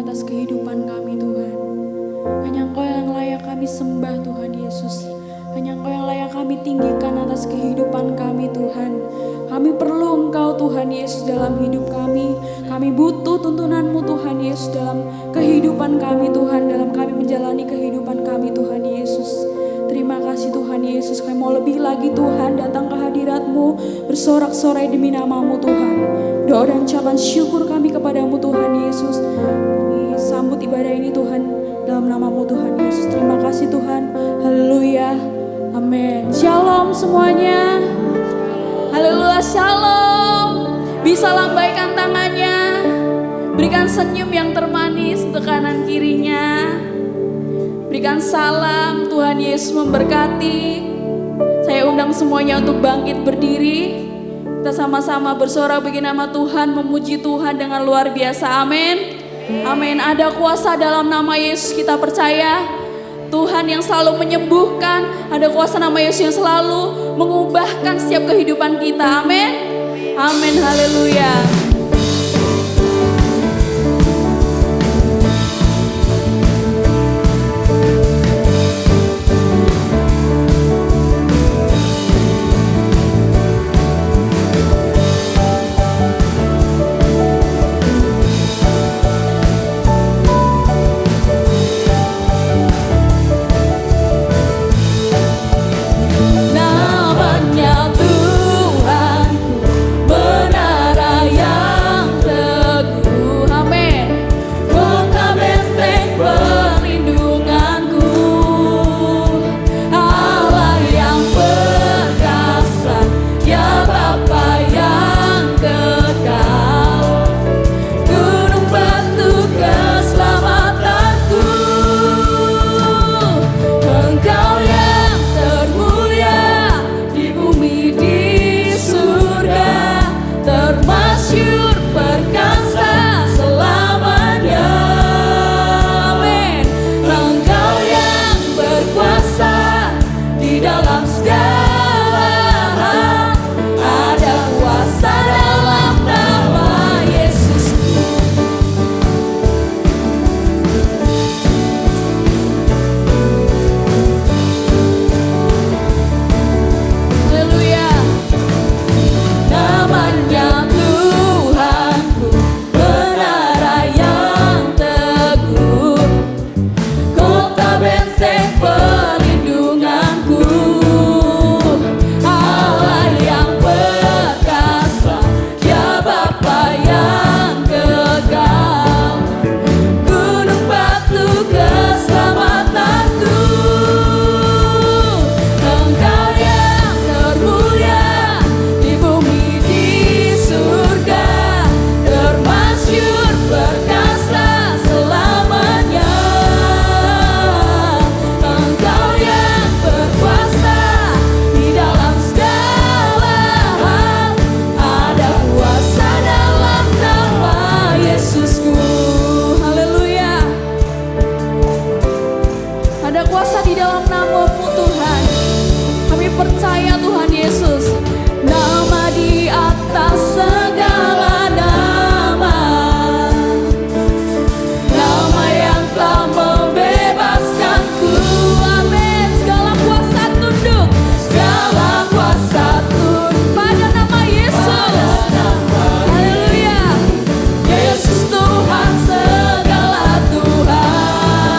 atas kehidupan kami Tuhan. Hanya Engkau yang layak kami sembah Tuhan Yesus. Hanya Engkau yang layak kami tinggikan atas kehidupan kami Tuhan. Kami perlu Engkau Tuhan Yesus dalam hidup kami. Kami butuh tuntunan-Mu Tuhan Yesus dalam kehidupan kami Tuhan. Dalam kami menjalani kehidupan kami Tuhan Yesus. Terima kasih Tuhan Yesus. Kami mau lebih lagi Tuhan datang ke hadirat-Mu. Bersorak-sorai demi nama-Mu Tuhan. Doa dan ucapan syukur kami kepadamu Tuhan Yesus. Sambut ibadah ini Tuhan dalam nama-Mu Tuhan Yesus. Terima kasih Tuhan. Haleluya. Amin. Shalom semuanya. Haleluya. Shalom. Bisa lambaikan tangannya. Berikan senyum yang termanis untuk kanan kirinya. Berikan salam. Tuhan Yesus memberkati. Saya undang semuanya untuk bangkit berdiri. Kita sama-sama bersorak bagi nama Tuhan, memuji Tuhan dengan luar biasa. Amin. Amin. Ada kuasa dalam nama Yesus, kita percaya. Tuhan yang selalu menyembuhkan, ada kuasa nama Yesus yang selalu mengubahkan setiap kehidupan kita. Amin. Amin. Haleluya. Segala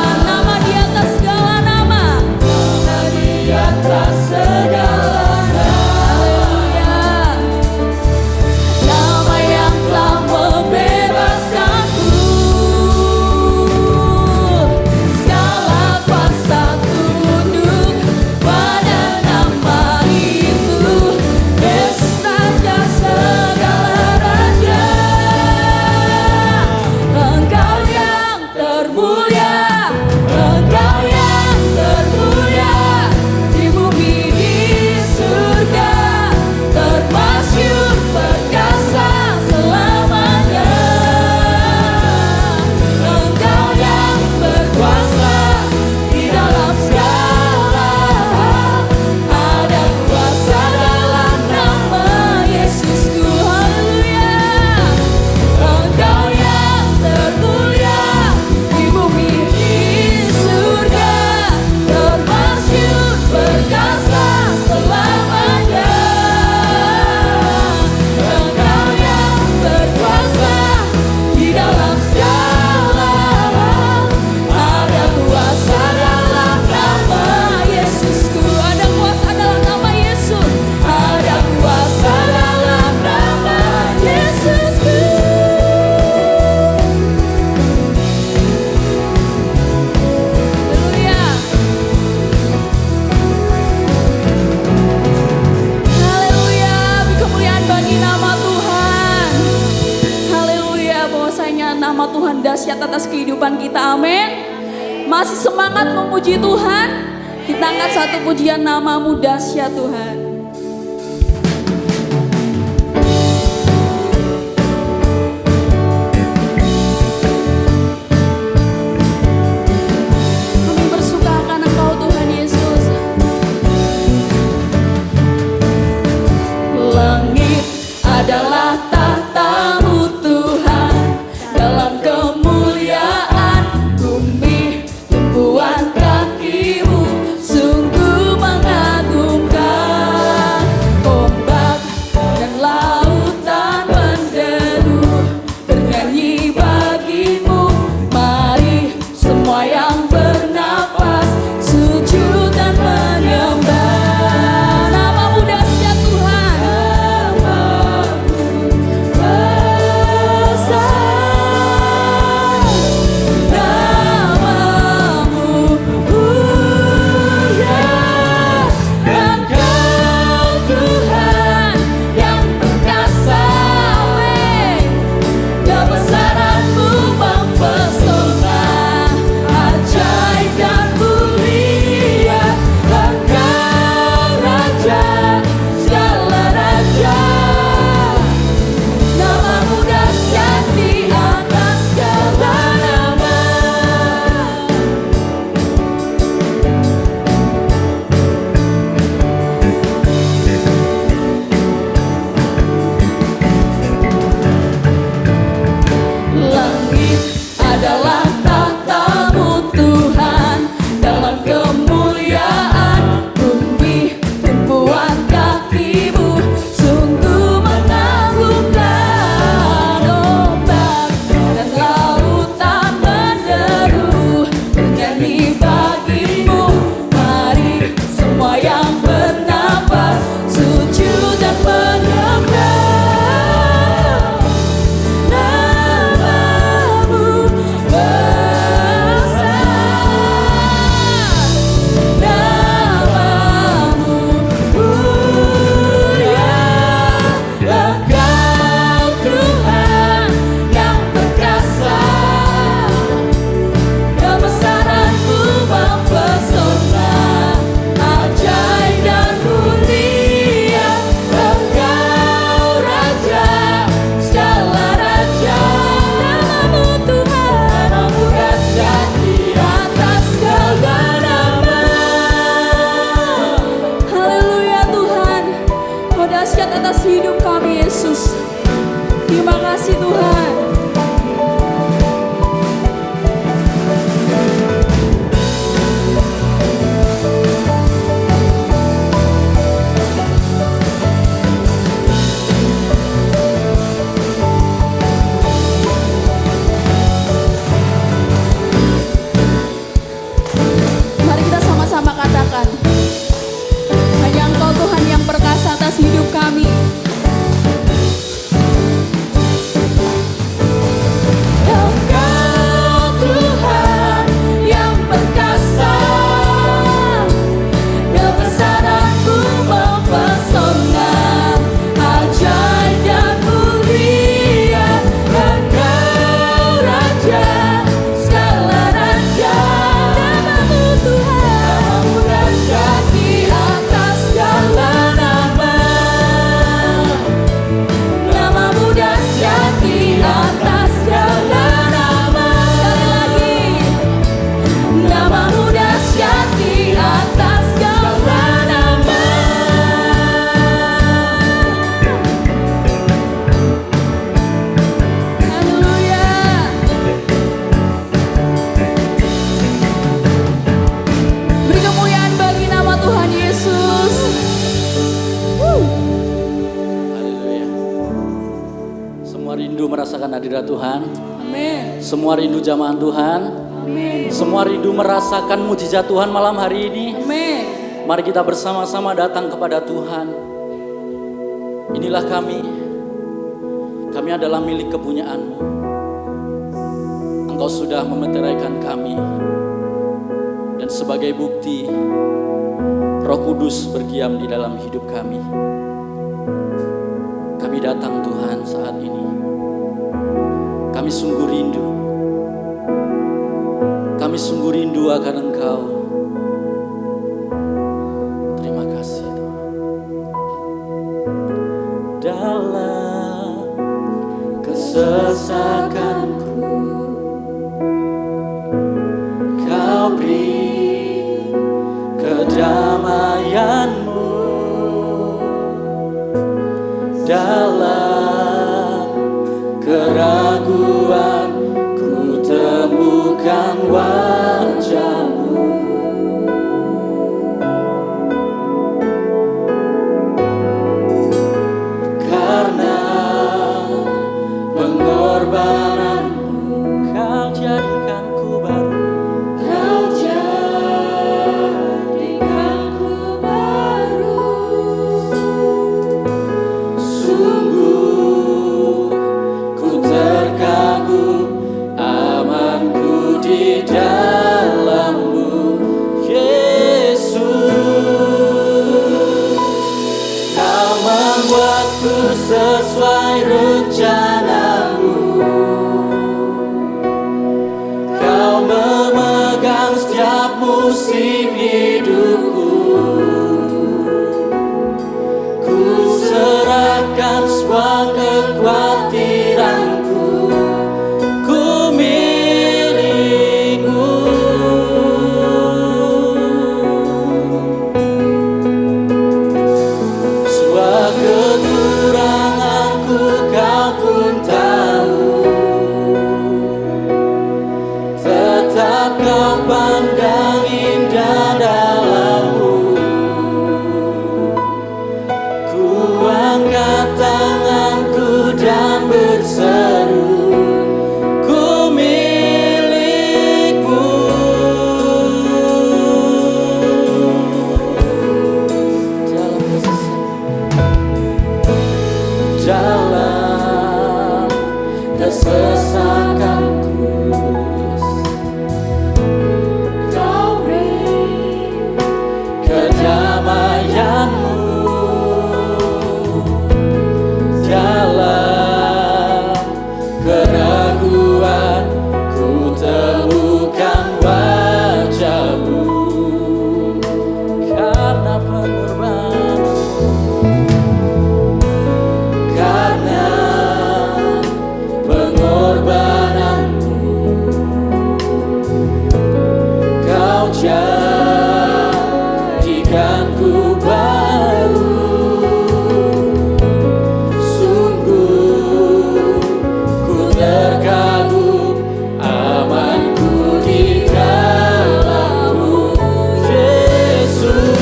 kehidupan kita. Amin. Masih semangat memuji Tuhan? Kita angkat satu pujian, Namamu dahsyat Tuhan. Kami bersuka akan Engkau Tuhan Yesus. Langit adalah tahta-Mu Tuhan, dalam kemuliaan bumi tumpuan kaki-Mu sungguh mengagumkan. Ombak dan lautan menderu bernyanyi bagi-Mu. Mari semua yang bernafas sujud dan menyembah. Namamu dahsyat Tuhan. Langit adalah tahta-Mu Tuhan, dalam kemuliaan bumi tumpuan kaki-Mu sungguh mengagumkan. Ombak dan lautan menderu bernyanyi bagi-Mu. Mari semua yang bernafas sujud dan menyembah. Dahsyat atas hidup kami Yesus. Terima kasih Tuhan. Mari kita sama-sama katakan, hanya Engkau Tuhan yang perkasa atas hidup kami. Merasakan hadirat Tuhan. Amin. Semua rindu jamaah Tuhan. Amin. Semua rindu merasakan mujizat Tuhan malam hari ini. Amin. Mari kita bersama-sama datang kepada Tuhan. Inilah kami. Kami adalah milik kepunyaan-Mu. Engkau sudah memeteraikan kami. Dan sebagai bukti, Roh Kudus berdiam di dalam hidup kami. Kami datang Tuhan saat ini. Kami sungguh rindu kami sungguh rindu akan Engkau. Terima kasih Tuhan. Dalam kesesakanku Kau beri kedamaian-Mu. Dalam keraguan ku temukan wajah-Mu. Karena pengorbanan-Mu Kau jadikanku baru. Kau jadikanku baru. Sungguh ku terkagum, amanku di dalam-Mu, Yesus. Kau membuatku sesuai rencana-Mu. Kau memegang setiap musim hidupku. Ku serahkan semua kekhawatiranku. Ku milik-Mu. Semua kekuranganku Kau pun tahu. Tetap Kau pandang indah dalam-Mu. Ku angkat tanganku dan berseru, ku milik-Mu. Dalam kesesakanku Kau beri kedamaian-Mu. Dalam keraguan ku temukan wajah-Mu. Karena pengorbanan-Mu, karena pengorbanan-Mu, Kau jadikanku baru. Sungguh ku terkagum, amanku di dalam-Mu, Yesus.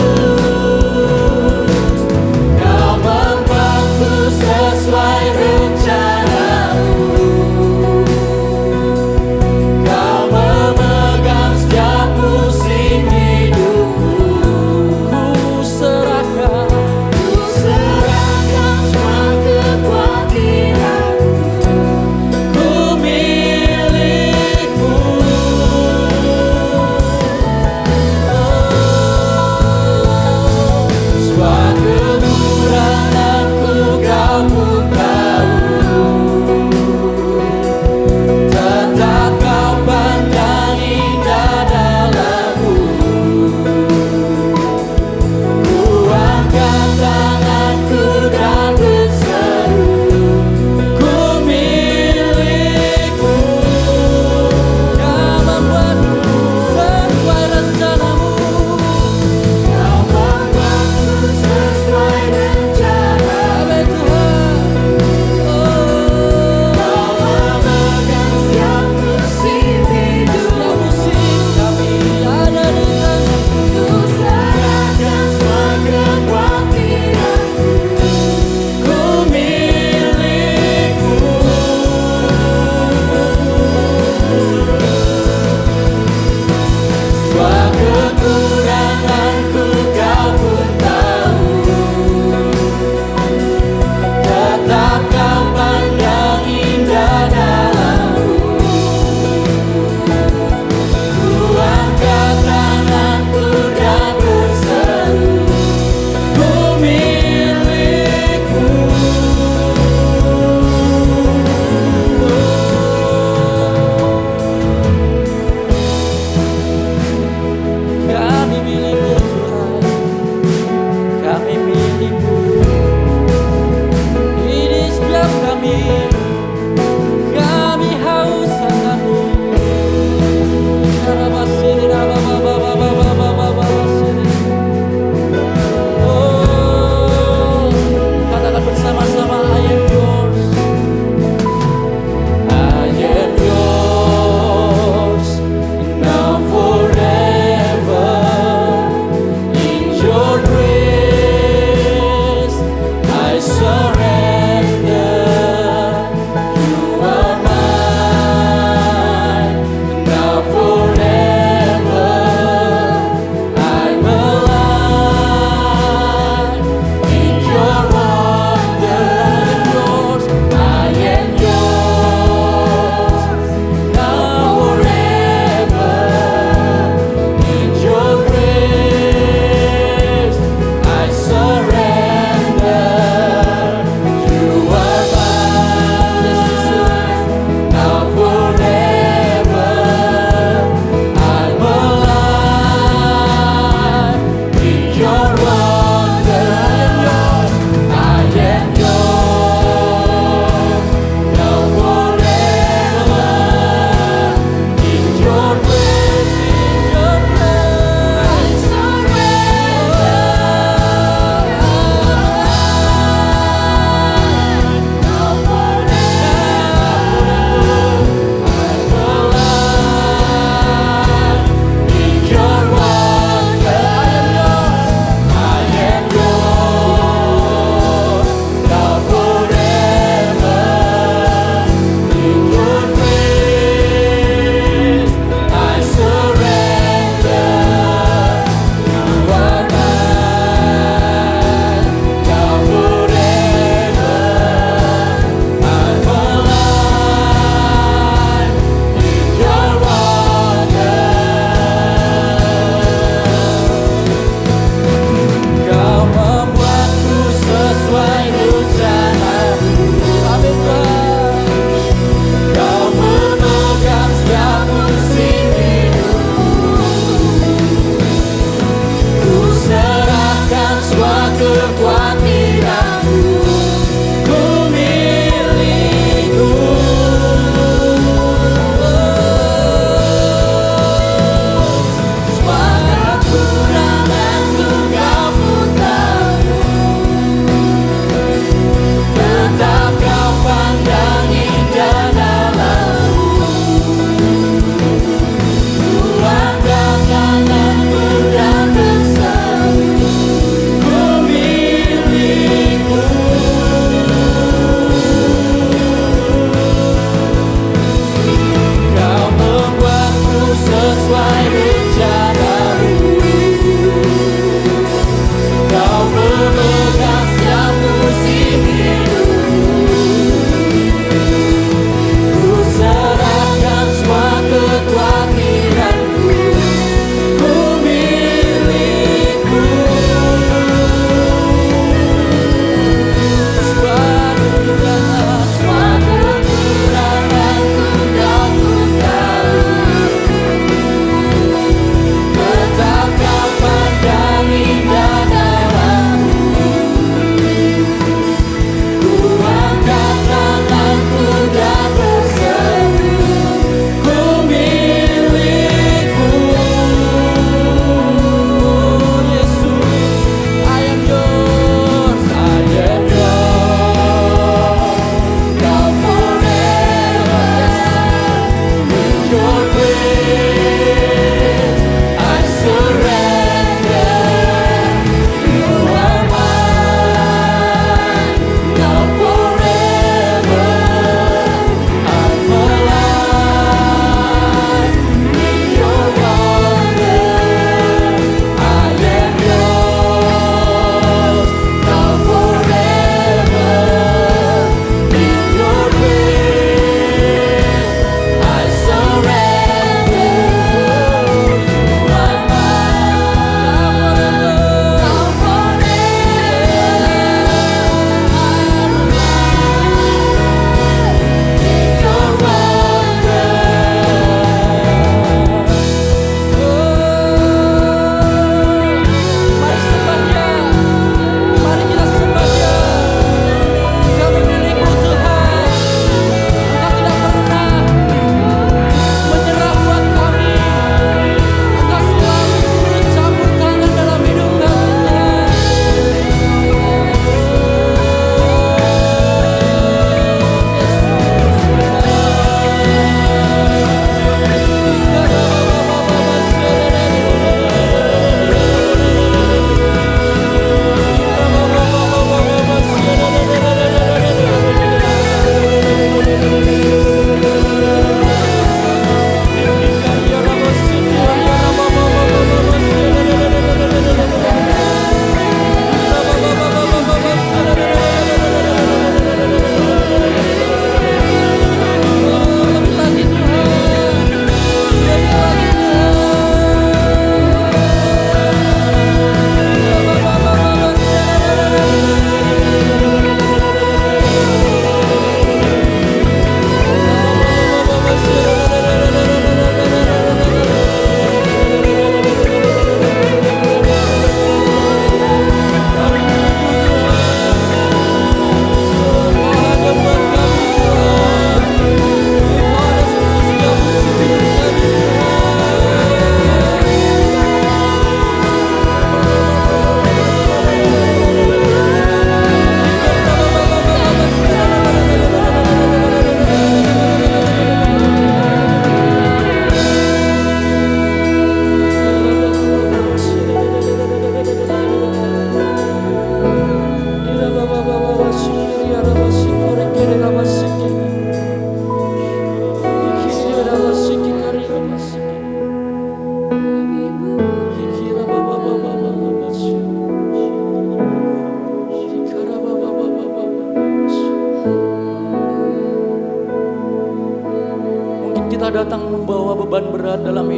Kau membuatku sesuai rencana-Mu. Kau memegang setiap musim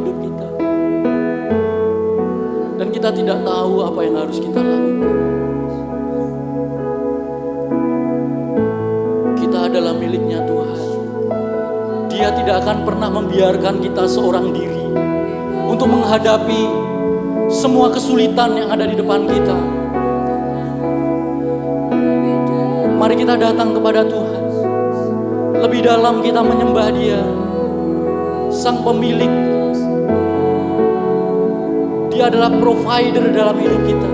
hidup kita. Dan kita tidak tahu apa yang harus kita lakukan. Kita adalah miliknya Tuhan. Dia tidak akan pernah membiarkan kita seorang diri untuk menghadapi semua kesulitan yang ada di depan kita. Mari kita datang kepada Tuhan. Lebih dalam kita menyembah Dia, Sang Pemilik. Dia adalah provider dalam hidup kita.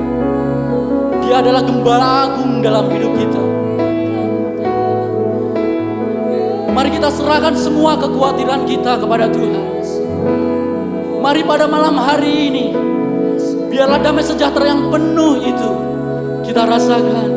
Dia adalah Gembala Agung dalam hidup kita. Mari kita serahkan semua kekhawatiran kita kepada Tuhan. Mari pada malam hari ini, biarlah damai sejahtera yang penuh itu kita rasakan.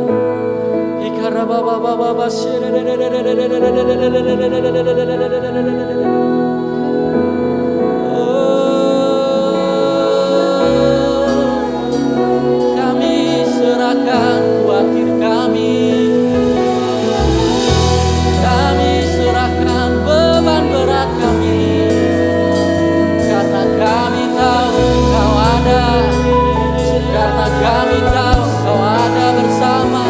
Kami serahkan khawatir kami. Kami serahkan beban berat kami. Karena kami tahu Kau ada. Karena kami tahu Kau ada bersama.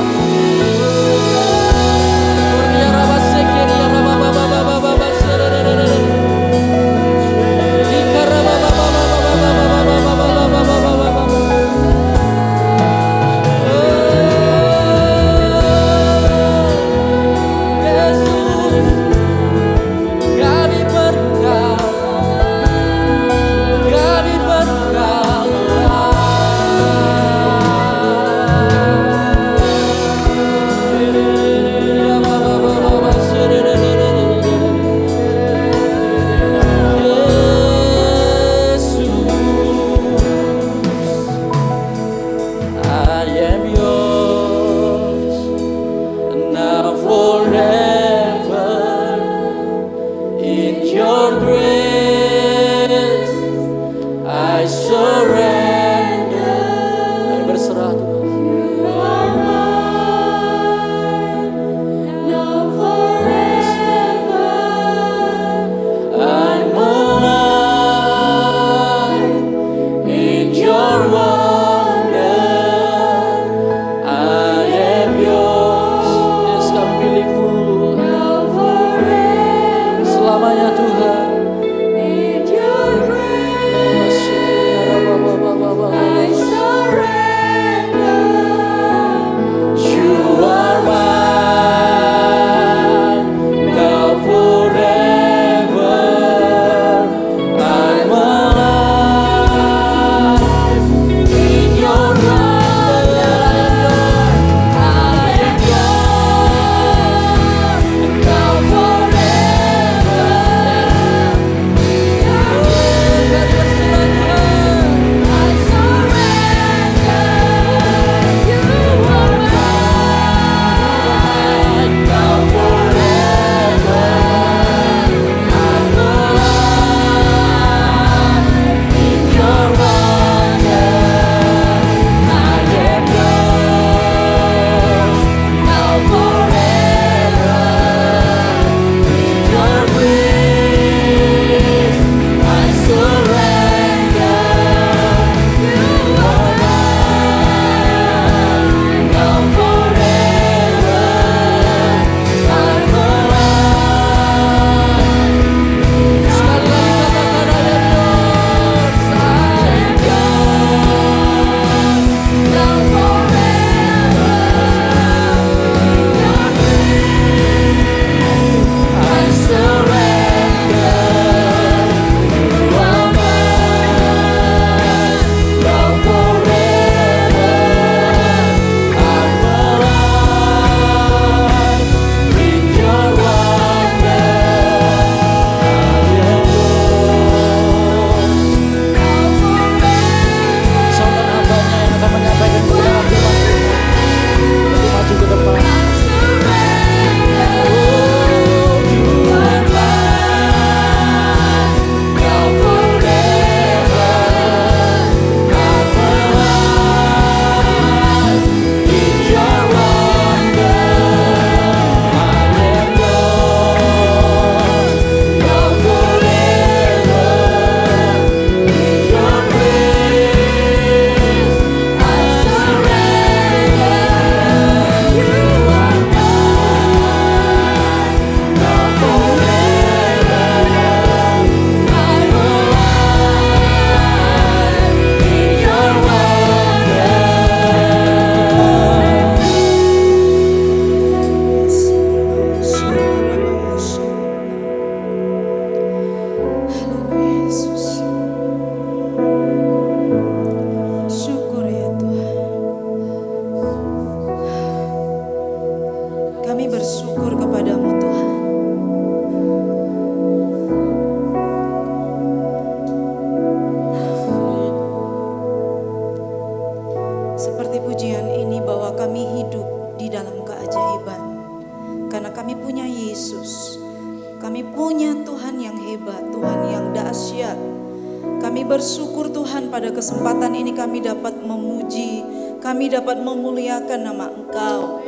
Kami bersyukur Tuhan pada kesempatan ini kami dapat memuji, kami dapat memuliakan nama Engkau.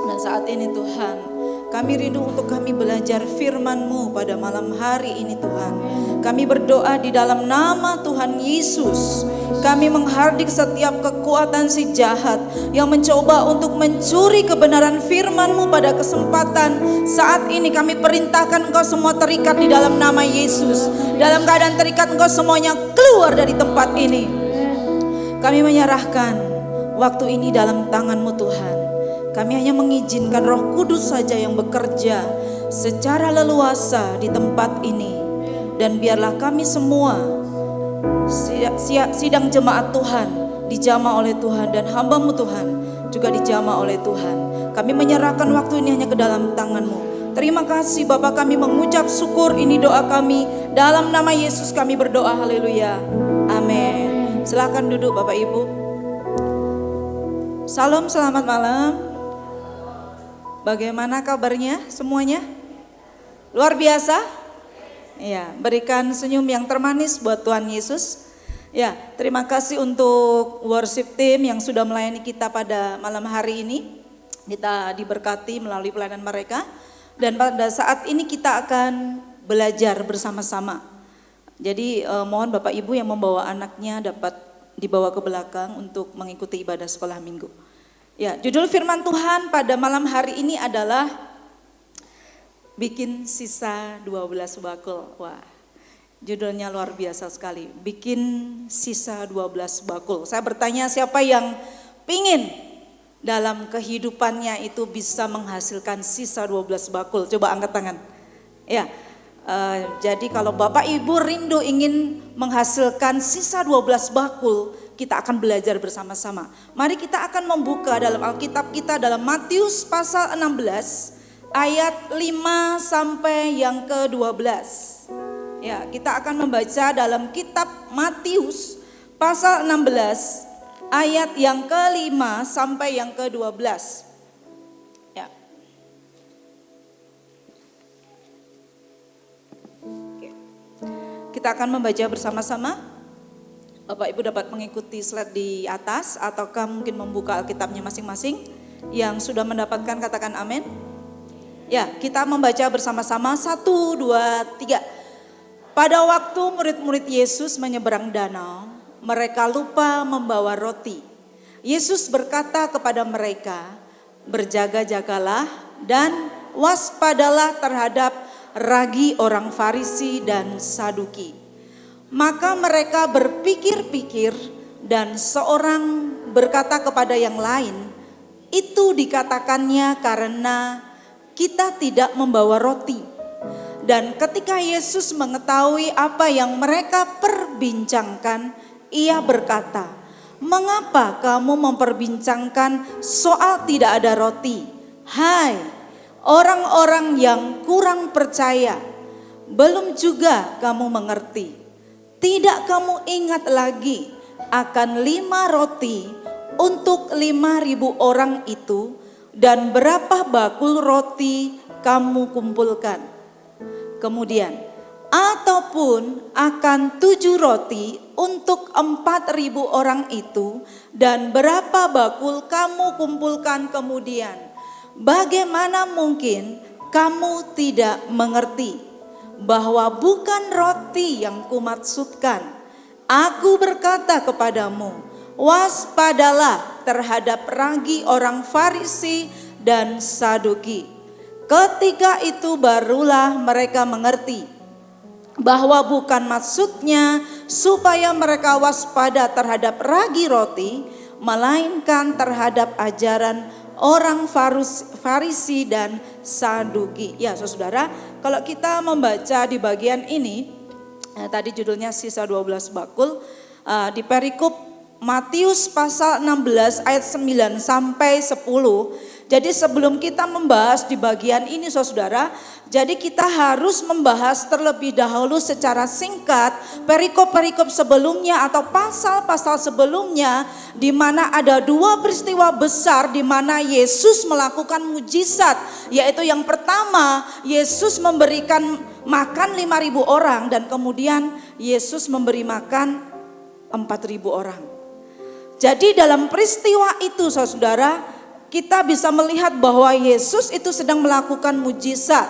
Dan saat ini Tuhan, kami rindu untuk kami belajar firman-Mu pada malam hari ini Tuhan. Kami berdoa di dalam nama Tuhan Yesus. Kami menghardik setiap kekuatan si jahat yang mencoba untuk mencuri kebenaran firman-Mu pada kesempatan saat ini. Kami perintahkan Engkau semua terikat di dalam nama Yesus. Dalam keadaan terikat Engkau semuanya keluar dari tempat ini. Kami menyerahkan waktu ini dalam tangan-Mu Tuhan. Kami hanya mengizinkan Roh Kudus saja yang bekerja secara leluasa di tempat ini. Dan biarlah kami semua sidang jemaat Tuhan dijamah oleh Tuhan, dan hamba-Mu Tuhan juga dijamah oleh Tuhan. Kami menyerahkan waktu ini hanya ke dalam tangan-Mu. Terima kasih Bapa, kami mengucap syukur, ini doa kami. Dalam nama Yesus kami berdoa, haleluya, amin. Silakan duduk Bapak Ibu. Salam, selamat malam. Bagaimana kabarnya semuanya? Luar biasa? Ya, berikan senyum yang termanis buat Tuhan Yesus. Ya, terima kasih untuk worship team yang sudah melayani kita pada malam hari ini. Kita diberkati melalui pelayanan mereka. Dan pada saat ini kita akan belajar bersama-sama. Jadi mohon Bapak Ibu yang membawa anaknya dapat dibawa ke belakang untuk mengikuti ibadah sekolah minggu. Ya, judul firman Tuhan pada malam hari ini adalah bikin sisa 12 bakul. Wah, judulnya luar biasa sekali. Bikin sisa 12 bakul. Saya bertanya, siapa yang pingin dalam kehidupannya itu bisa menghasilkan sisa 12 bakul? Coba angkat tangan. Ya, jadi kalau Bapak Ibu rindu ingin menghasilkan sisa 12 bakul, kita akan belajar bersama-sama. Mari kita akan membuka dalam Alkitab kita dalam Matius pasal 16 ayat 5 sampai yang ke-12. Ya, kita akan membaca dalam kitab Matius pasal 16 ayat yang ke-5 sampai yang ke-12. Ya. Oke. Kita akan membaca bersama-sama. Bapak Ibu dapat mengikuti slide di atas ataukah mungkin membuka Alkitabnya masing-masing. Yang sudah mendapatkan katakan amin. Ya, kita membaca bersama-sama 1, 2, 3. Pada waktu murid-murid Yesus menyeberang danau, mereka lupa membawa roti. Yesus berkata kepada mereka, berjaga-jagalah dan waspadalah terhadap ragi orang Farisi dan Saduki. Maka mereka berpikir-pikir dan seorang berkata kepada yang lain, itu dikatakannya karena kita tidak membawa roti. Dan ketika Yesus mengetahui apa yang mereka perbincangkan, ia berkata, mengapa kamu memperbincangkan soal tidak ada roti? Hai, orang-orang yang kurang percaya, belum juga kamu mengerti. Tidak kamu ingat lagi akan 5 roti untuk 5.000 orang itu, dan berapa bakul roti kamu kumpulkan? Kemudian, ataupun akan 7 roti untuk 4.000 orang itu, dan berapa bakul kamu kumpulkan kemudian? Bagaimana mungkin kamu tidak mengerti bahwa bukan roti yang kumaksudkan? Aku berkata kepadamu, waspadalah terhadap ragi orang Farisi dan Saduki. Ketika itu barulah mereka mengerti bahwa bukan maksudnya supaya mereka waspada terhadap ragi roti, melainkan terhadap ajaran orang Farisi dan Saduki. Ya saudara, kalau kita membaca di bagian ini, tadi judulnya sisa 12 bakul, di perikop Matius pasal 16 ayat 9 sampai 10. Jadi sebelum kita membahas di bagian ini saudara, jadi kita harus membahas terlebih dahulu secara singkat perikop-perikop sebelumnya atau pasal-pasal sebelumnya, di mana ada 2 peristiwa besar di mana Yesus melakukan mujizat, yaitu yang pertama Yesus memberikan makan 5.000 orang, dan kemudian Yesus memberi makan 4.000 orang. Jadi dalam peristiwa itu saudara, kita bisa melihat bahwa Yesus itu sedang melakukan mujizat.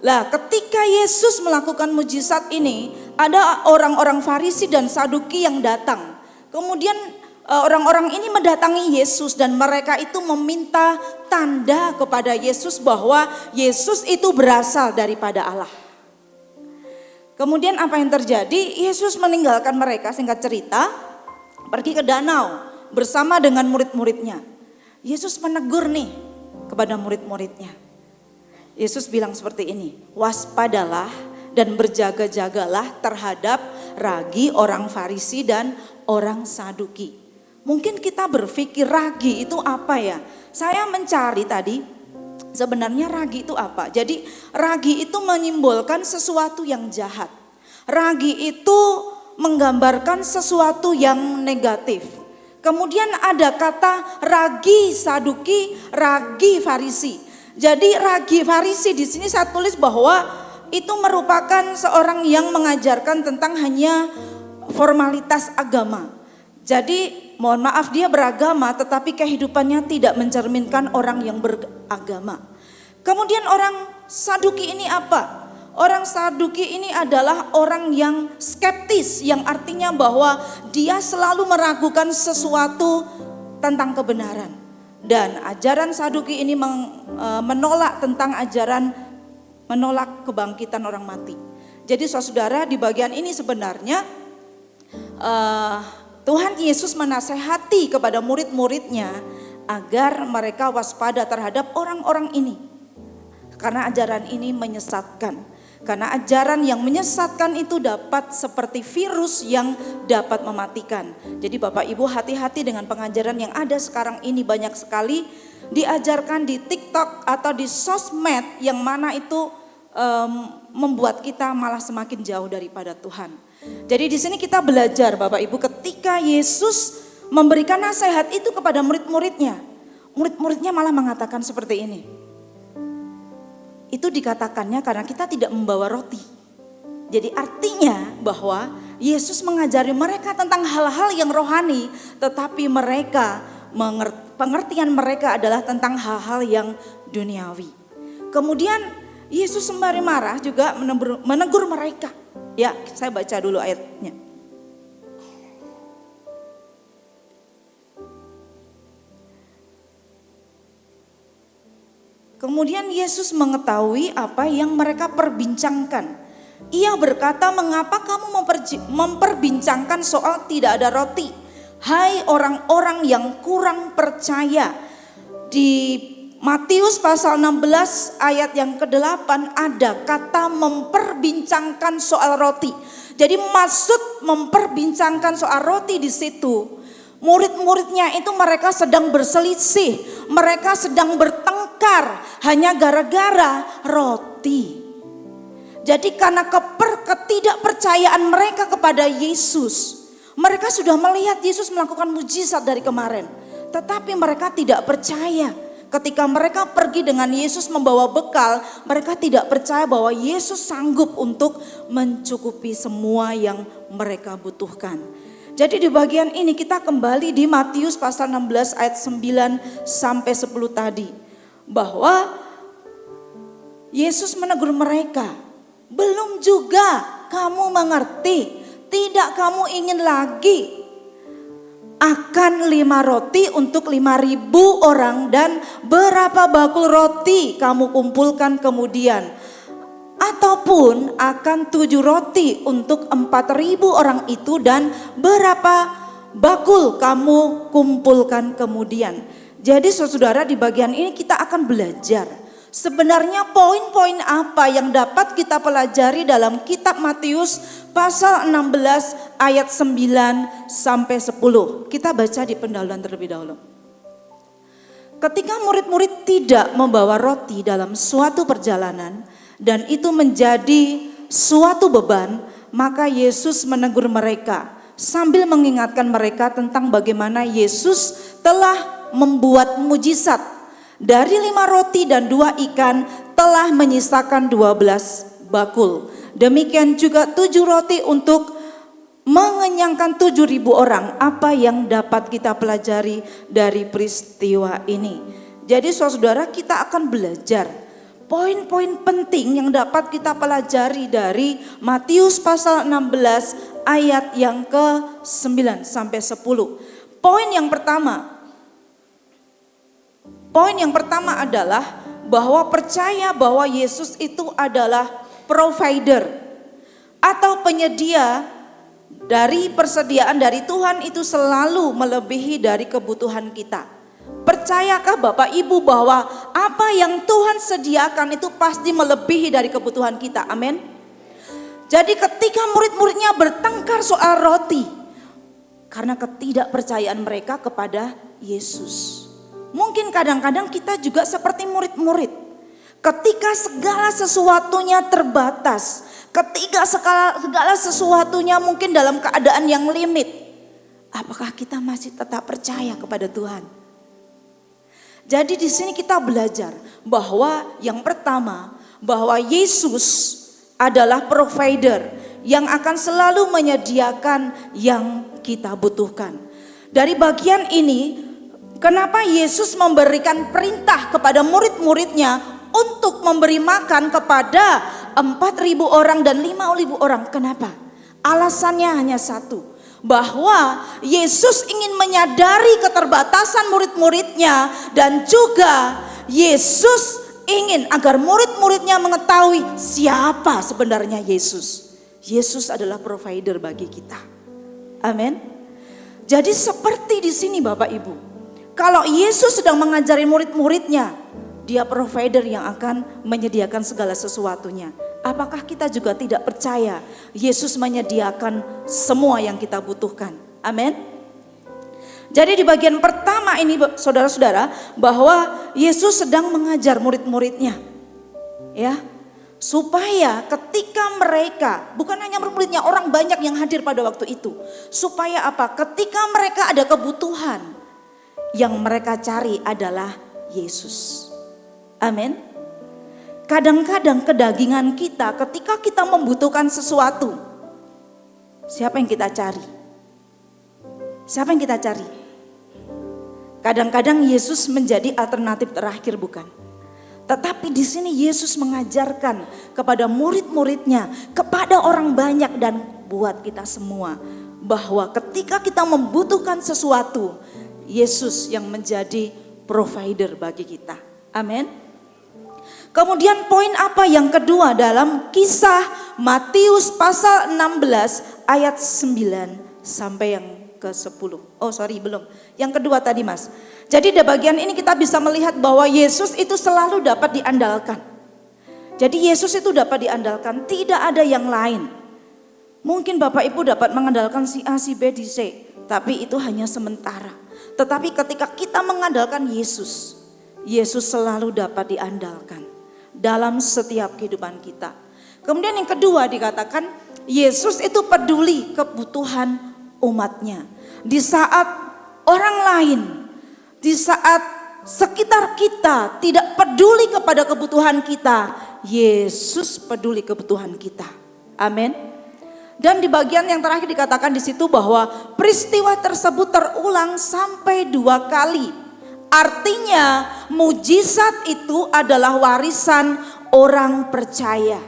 Lah, ketika Yesus melakukan mujizat ini, ada orang-orang Farisi dan Saduki yang datang. Kemudian orang-orang ini mendatangi Yesus dan mereka itu meminta tanda kepada Yesus bahwa Yesus itu berasal daripada Allah. Kemudian apa yang terjadi? Yesus meninggalkan mereka, singkat cerita, pergi ke danau bersama dengan murid-muridnya. Yesus menegur nih kepada murid-muridnya. Yesus bilang seperti ini, waspadalah dan berjaga-jagalah terhadap ragi orang Farisi dan orang Saduki. Mungkin kita berpikir ragi itu apa ya? Saya mencari tadi, sebenarnya ragi itu apa? Jadi ragi itu menyimbolkan sesuatu yang jahat. Ragi itu menggambarkan sesuatu yang negatif. Kemudian ada kata ragi Saduki, ragi Farisi. Jadi ragi Farisi di sini saya tulis bahwa itu merupakan seorang yang mengajarkan tentang hanya formalitas agama. Jadi mohon maaf, dia beragama tetapi kehidupannya tidak mencerminkan orang yang beragama. Kemudian orang Saduki ini apa? Orang Saduki ini adalah orang yang skeptis, yang artinya bahwa dia selalu meragukan sesuatu tentang kebenaran. Dan ajaran Saduki ini menolak tentang menolak kebangkitan orang mati. Jadi saudara, di bagian ini sebenarnya Tuhan Yesus menasehati kepada murid-muridnya agar mereka waspada terhadap orang-orang ini. Karena ajaran ini menyesatkan. Karena ajaran yang menyesatkan itu dapat seperti virus yang dapat mematikan. Jadi Bapak Ibu hati-hati dengan pengajaran yang ada sekarang ini, banyak sekali diajarkan di TikTok atau di sosmed yang mana itu membuat kita malah semakin jauh daripada Tuhan. Jadi di sini kita belajar Bapak Ibu, ketika Yesus memberikan nasihat itu kepada murid-muridnya, murid-muridnya malah mengatakan seperti ini. Itu dikatakannya karena kita tidak membawa roti. Jadi artinya bahwa Yesus mengajari mereka tentang hal-hal yang rohani, tetapi mereka pengertian mereka adalah tentang hal-hal yang duniawi. Kemudian Yesus sembari marah juga menegur mereka. Ya, saya baca dulu ayatnya. Kemudian Yesus mengetahui apa yang mereka perbincangkan. Ia berkata, mengapa kamu memperbincangkan soal tidak ada roti? Hai orang-orang yang kurang percaya. Di Matius pasal 16 ayat yang ke-8 ada kata memperbincangkan soal roti. Jadi maksud memperbincangkan soal roti di situ, murid-muridnya itu mereka sedang berselisih, mereka sedang bertengkar hanya gara-gara roti. Jadi karena ketidakpercayaan mereka kepada Yesus, mereka sudah melihat Yesus melakukan mujizat dari kemarin, tetapi mereka tidak percaya. Ketika mereka pergi dengan Yesus membawa bekal, mereka tidak percaya bahwa Yesus sanggup untuk mencukupi semua yang mereka butuhkan. Jadi di bagian ini kita kembali di Matius pasal 16 ayat 9 sampai 10 tadi. Bahwa Yesus menegur mereka, belum juga kamu mengerti, tidak kamu ingin lagi akan 5 roti untuk 5.000 orang dan berapa bakul roti kamu kumpulkan kemudian. Ataupun akan 7 roti untuk 4.000 orang itu dan berapa bakul kamu kumpulkan kemudian. Jadi saudara, di bagian ini kita akan belajar sebenarnya poin-poin apa yang dapat kita pelajari dalam kitab Matius pasal 16 ayat 9 sampai 10. Kita baca di pendahuluan terlebih dahulu. Ketika murid-murid tidak membawa roti dalam suatu perjalanan dan itu menjadi suatu beban, maka Yesus menegur mereka sambil mengingatkan mereka tentang bagaimana Yesus telah membuat mujizat. Dari 5 roti dan 2 ikan telah menyisakan 12 bakul. Demikian juga 7 roti untuk mengenyangkan 7.000 orang. Apa yang dapat kita pelajari dari peristiwa ini? Jadi saudara, kita akan belajar poin-poin penting yang dapat kita pelajari dari Matius pasal 16 ayat yang ke-9 sampai 10. Poin yang pertama adalah bahwa percaya bahwa Yesus itu adalah provider atau penyedia. Dari persediaan dari Tuhan itu selalu melebihi dari kebutuhan kita. Percayakah Bapak Ibu bahwa apa yang Tuhan sediakan itu pasti melebihi dari kebutuhan kita? Amin. Jadi ketika murid-muridnya bertengkar soal roti, karena ketidakpercayaan mereka kepada Yesus. Mungkin kadang-kadang kita juga seperti murid-murid. Ketika segala sesuatunya terbatas, ketika segala sesuatunya mungkin dalam keadaan yang limit, apakah kita masih tetap percaya kepada Tuhan? Jadi di sini kita belajar bahwa yang pertama, bahwa Yesus adalah provider yang akan selalu menyediakan yang kita butuhkan. Dari bagian ini, kenapa Yesus memberikan perintah kepada murid-muridnya untuk memberi makan kepada 4.000 orang dan 5.000 orang? Kenapa? Alasannya hanya satu, bahwa Yesus ingin menyadari keterbatasan murid-muridnya, dan juga Yesus ingin agar murid-muridnya mengetahui siapa sebenarnya Yesus. Yesus adalah provider bagi kita. Amin. Jadi seperti di sini Bapak Ibu, kalau Yesus sedang mengajari murid-muridnya, Dia provider yang akan menyediakan segala sesuatunya. Apakah kita juga tidak percaya Yesus menyediakan semua yang kita butuhkan? Amin. Jadi di bagian pertama ini saudara-saudara, bahwa Yesus sedang mengajar murid-muridnya, ya, supaya ketika mereka, bukan hanya murid-muridnya, orang banyak yang hadir pada waktu itu, supaya apa? Ketika mereka ada kebutuhan, yang mereka cari adalah Yesus. Amin. Kadang-kadang kedagingan kita, ketika kita membutuhkan sesuatu, siapa yang kita cari? Siapa yang kita cari? Kadang-kadang Yesus menjadi alternatif terakhir, bukan? Tetapi di sini Yesus mengajarkan kepada murid-muridnya, kepada orang banyak dan buat kita semua, bahwa ketika kita membutuhkan sesuatu, Yesus yang menjadi provider bagi kita. Amin. Kemudian poin apa yang kedua dalam kisah Matius pasal 16 ayat 9 sampai yang ke-10. Oh sorry, belum. Yang kedua tadi Mas. Jadi di bagian ini kita bisa melihat bahwa Yesus itu selalu dapat diandalkan. Jadi Yesus itu dapat diandalkan, tidak ada yang lain. Mungkin Bapak Ibu dapat mengandalkan si A, si B, si C, tapi itu hanya sementara. Tetapi ketika kita mengandalkan Yesus, Yesus selalu dapat diandalkan dalam setiap kehidupan kita. Kemudian yang kedua dikatakan Yesus itu peduli kebutuhan umatnya. Di saat orang lain, di saat sekitar kita tidak peduli kepada kebutuhan kita, Yesus peduli kebutuhan kita. Amin. Dan di bagian yang terakhir dikatakan di situ bahwa peristiwa tersebut terulang sampai 2 kali. Artinya mujizat itu adalah warisan orang percaya.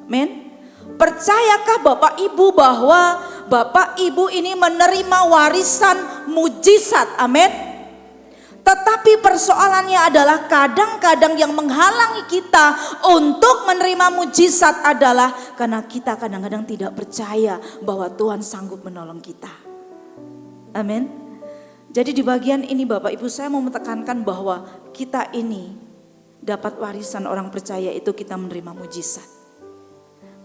Amin. Percayakah Bapak Ibu bahwa Bapak Ibu ini menerima warisan mujizat? Amin. Tetapi persoalannya adalah kadang-kadang yang menghalangi kita untuk menerima mujizat adalah karena kita kadang-kadang tidak percaya bahwa Tuhan sanggup menolong kita. Amin. Jadi di bagian ini Bapak Ibu saya mau menekankan bahwa kita ini dapat warisan orang percaya itu kita menerima mujizat.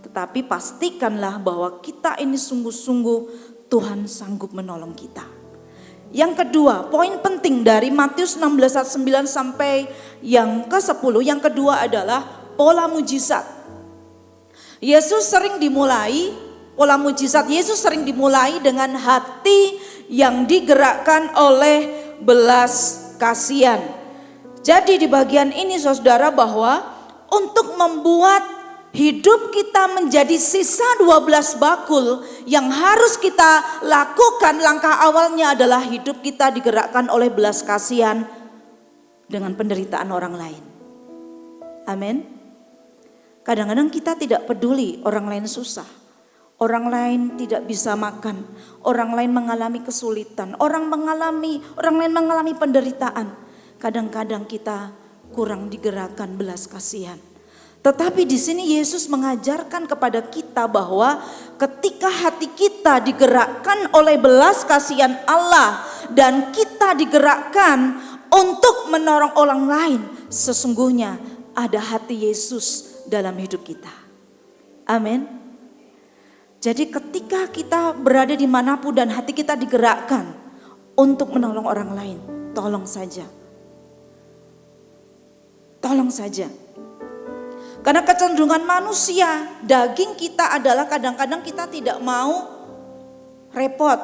Tetapi pastikanlah bahwa kita ini sungguh-sungguh Tuhan sanggup menolong kita. Yang kedua, poin penting dari Matius 16 ayat 9 sampai yang ke-10, yang kedua adalah pola mujizat. Pola mujizat Yesus sering dimulai dengan hati yang digerakkan oleh belas kasihan. Jadi di bagian ini saudara bahwa untuk membuat hidup kita menjadi sisa 12 bakul yang harus kita lakukan. Langkah awalnya adalah hidup kita digerakkan oleh belas kasihan dengan penderitaan orang lain. Amin. Kadang-kadang kita tidak peduli orang lain susah, orang lain tidak bisa makan, orang lain mengalami kesulitan, orang lain mengalami penderitaan. Kadang-kadang kita kurang digerakkan belas kasihan. Tetapi di sini Yesus mengajarkan kepada kita bahwa ketika hati kita digerakkan oleh belas kasihan Allah dan kita digerakkan untuk menolong orang lain, sesungguhnya ada hati Yesus dalam hidup kita. Amin. Jadi ketika kita berada dimanapun dan hati kita digerakkan untuk menolong orang lain, tolong saja. Tolong saja. Karena kecenderungan manusia, daging kita adalah kadang-kadang kita tidak mau repot.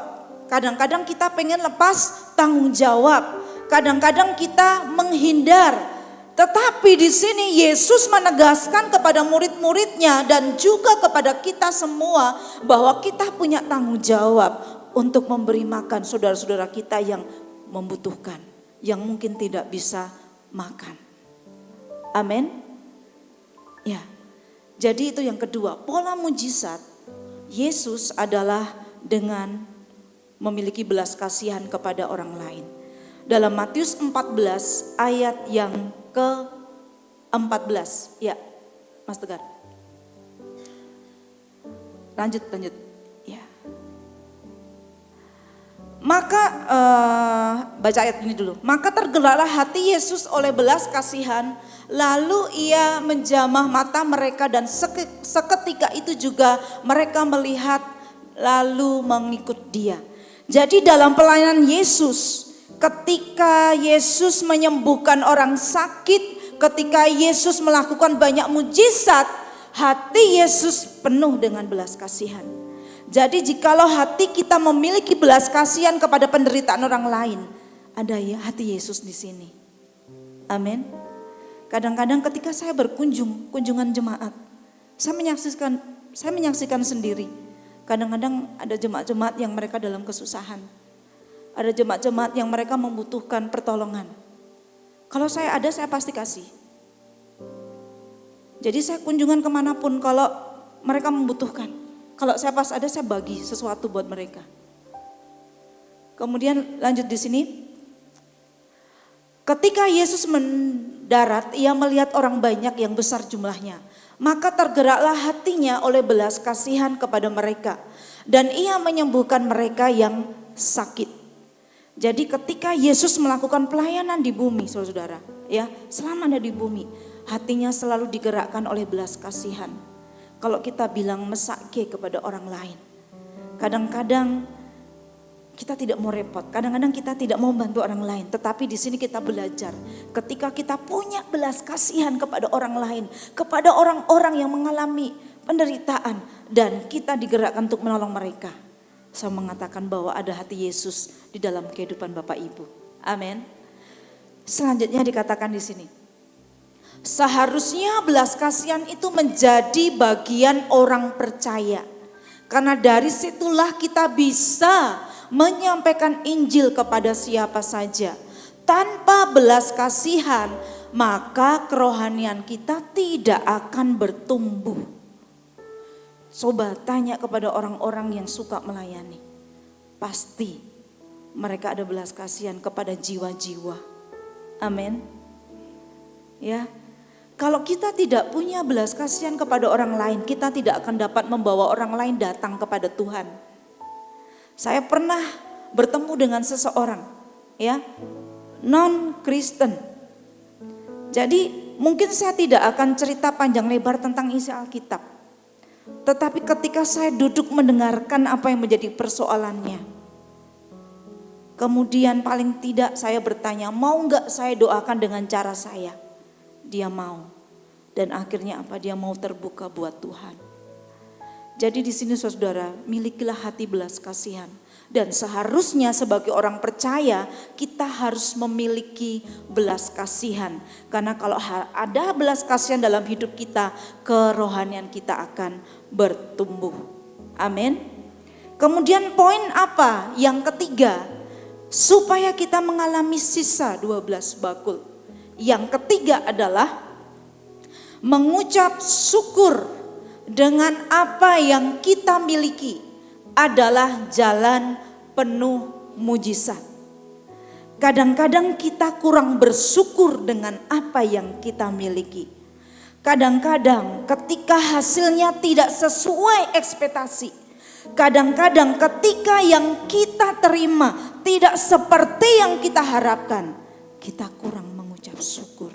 Kadang-kadang kita pengen lepas tanggung jawab. Kadang-kadang kita menghindar. Tetapi di sini Yesus menegaskan kepada murid-muridnya dan juga kepada kita semua bahwa kita punya tanggung jawab untuk memberi makan saudara-saudara kita yang membutuhkan, yang mungkin tidak bisa makan. Amin. Ya. Jadi itu yang kedua, pola mujizat Yesus adalah dengan memiliki belas kasihan kepada orang lain. Dalam Matius 14 ayat yang ke-14. Ya, Mas Tegar. Lanjut. Ya. Maka baca ayat ini dulu. Maka tergeraklah hati Yesus oleh belas kasihan, lalu ia menjamah mata mereka dan seketika itu juga mereka melihat lalu mengikut dia. Jadi dalam pelayanan Yesus, ketika Yesus menyembuhkan orang sakit, ketika Yesus melakukan banyak mujizat, hati Yesus penuh dengan belas kasihan. Jadi jikalau hati kita memiliki belas kasihan kepada penderitaan orang lain, ada ya hati Yesus di sini. Amin. Kadang-kadang ketika saya kunjungan jemaat, saya menyaksikan sendiri. Kadang-kadang ada jemaat-jemaat yang mereka dalam kesusahan. Ada jemaat-jemaat yang mereka membutuhkan pertolongan. Kalau saya ada, saya pasti kasih. Jadi saya kunjungan kemanapun kalau mereka membutuhkan. Kalau saya pas ada, saya bagi sesuatu buat mereka. Kemudian lanjut di sini. Ketika Yesus mendarat, ia melihat orang banyak yang besar jumlahnya. Maka tergeraklah hatinya oleh belas kasihan kepada mereka. Dan ia menyembuhkan mereka yang sakit. Jadi ketika Yesus melakukan pelayanan di bumi, saudara-saudara, ya, selama ada di bumi, hatinya selalu digerakkan oleh belas kasihan. Kalau kita bilang mesake kepada orang lain, kadang-kadang kita tidak mau repot, kadang-kadang kita tidak mau bantu orang lain. Tetapi di sini kita belajar, ketika kita punya belas kasihan kepada orang lain, kepada orang-orang yang mengalami penderitaan, dan kita digerakkan untuk menolong mereka. Saya mengatakan bahwa ada hati Yesus di dalam kehidupan Bapak Ibu. Amin. Selanjutnya dikatakan di sini, seharusnya belas kasihan itu menjadi bagian orang percaya. Karena dari situlah kita bisa menyampaikan Injil kepada siapa saja. Tanpa belas kasihan, maka kerohanian kita tidak akan bertumbuh. Coba tanya kepada orang-orang yang suka melayani. Pasti mereka ada belas kasihan kepada jiwa-jiwa. Amin. Ya. Kalau kita tidak punya belas kasihan kepada orang lain, kita tidak akan dapat membawa orang lain datang kepada Tuhan. Saya pernah bertemu dengan seseorang, ya, non-Kristen. Jadi mungkin saya tidak akan cerita panjang lebar tentang isi Alkitab. Tetapi ketika saya duduk mendengarkan apa yang menjadi persoalannya, kemudian paling tidak saya bertanya, mau enggak saya doakan dengan cara saya? Dia mau. Dan akhirnya apa? Dia mau terbuka buat Tuhan. Jadi di sini saudara, milikilah hati belas kasihan. Dan seharusnya sebagai orang percaya kita harus memiliki belas kasihan. Karena kalau ada belas kasihan dalam hidup kita, kerohanian kita akan bertumbuh. Amin. Kemudian poin apa? Yang ketiga, supaya kita mengalami sisa 12 bakul. Yang ketiga adalah mengucap syukur dengan apa yang kita miliki adalah jalan penuh mujizat. Kadang-kadang kita kurang bersyukur dengan apa yang kita miliki. Kadang-kadang ketika hasilnya tidak sesuai ekspektasi. Kadang-kadang ketika yang kita terima tidak seperti yang kita harapkan, kita kurang mengucap syukur.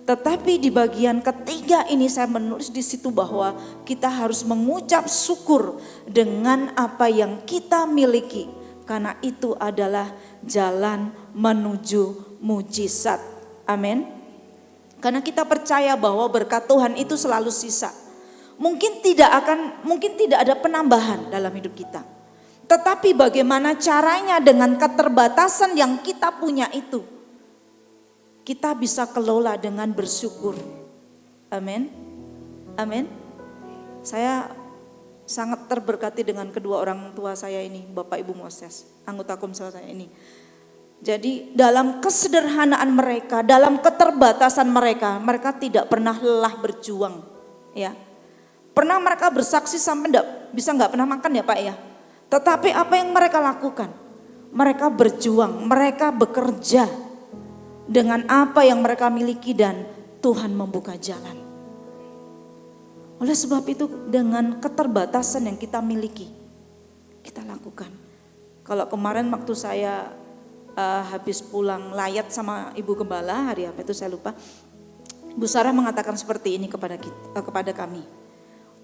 Tetapi di bagian ketiga ini saya menulis di situ bahwa kita harus mengucap syukur dengan apa yang kita miliki. Karena itu adalah jalan menuju mujizat. Amin. Karena kita percaya bahwa berkat Tuhan itu selalu sisa. Mungkin tidak ada penambahan dalam hidup kita. Tetapi bagaimana caranya dengan keterbatasan yang kita punya itu, kita bisa kelola dengan bersyukur. Amin. Amin. Saya sangat terberkati dengan kedua orang tua saya ini, Bapak Ibu Moses, anggota komsel saya ini. Jadi dalam kesederhanaan mereka, dalam keterbatasan mereka, mereka tidak pernah lelah berjuang. Ya, pernah mereka bersaksi sampai nggak pernah makan ya Pak ya. Tetapi apa yang mereka lakukan? Mereka berjuang, mereka bekerja dengan apa yang mereka miliki dan Tuhan membuka jalan. Oleh sebab itu dengan keterbatasan yang kita miliki, kita lakukan. Kalau kemarin waktu saya habis pulang layat sama Ibu Gembala, hari apa itu saya lupa. Bu Sarah mengatakan seperti ini kepada kami.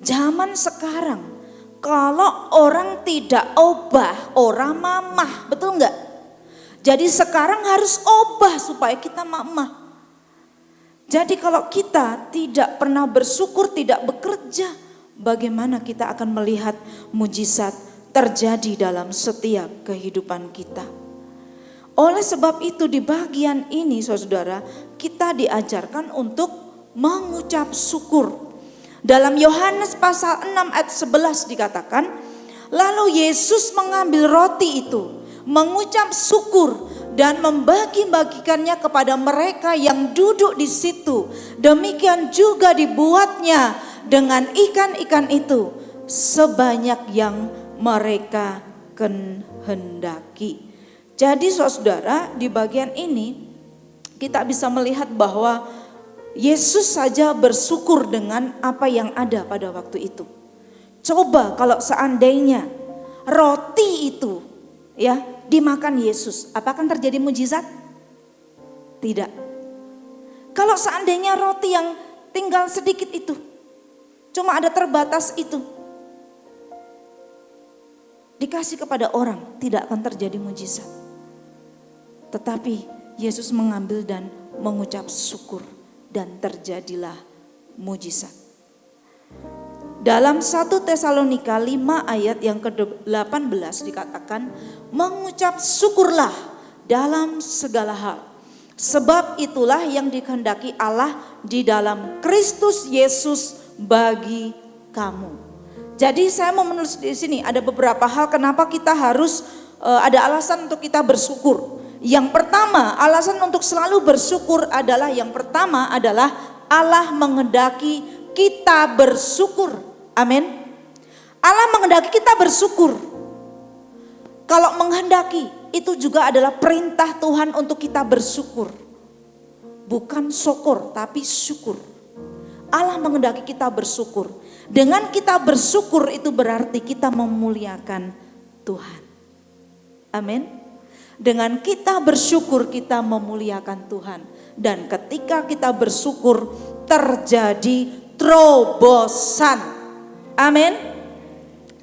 Zaman sekarang kalau orang tidak obah, orang mamah, betul enggak? Jadi sekarang harus obah supaya kita mamah. Jadi kalau kita tidak pernah bersyukur, tidak bekerja, bagaimana kita akan melihat mujizat terjadi dalam setiap kehidupan kita? Oleh sebab itu di bagian ini saudara, kita diajarkan untuk mengucap syukur. Dalam Yohanes pasal 6 ayat 11 dikatakan, lalu Yesus mengambil roti itu, mengucap syukur dan membagi-bagikannya kepada mereka yang duduk di situ. Demikian juga dibuatnya dengan ikan-ikan itu sebanyak yang mereka kehendaki. Jadi saudara, di bagian ini kita bisa melihat bahwa Yesus saja bersyukur dengan apa yang ada pada waktu itu. Coba kalau seandainya roti itu ya dimakan Yesus, apakah terjadi mujizat? Tidak. Kalau seandainya roti yang tinggal sedikit itu, cuma ada terbatas itu, dikasih kepada orang, tidak akan terjadi mujizat. Tetapi Yesus mengambil dan mengucap syukur dan terjadilah mujizat. Dalam 1 Tesalonika 5 ayat yang ke-18 dikatakan, mengucap syukurlah dalam segala hal. Sebab itulah yang dikehendaki Allah di dalam Kristus Yesus bagi kamu. Jadi saya mau menulis di sini ada beberapa hal kenapa kita harus ada alasan untuk kita bersyukur. Yang pertama, alasan untuk selalu bersyukur adalah Allah menghendaki kita bersyukur. Amin. Allah menghendaki kita bersyukur. Kalau menghendaki itu juga adalah perintah Tuhan untuk kita bersyukur. Bukan syukur tapi syukur. Allah menghendaki kita bersyukur. Dengan kita bersyukur itu berarti kita memuliakan Tuhan. Amin. Dengan kita bersyukur kita memuliakan Tuhan. Dan ketika kita bersyukur terjadi terobosan. Amin.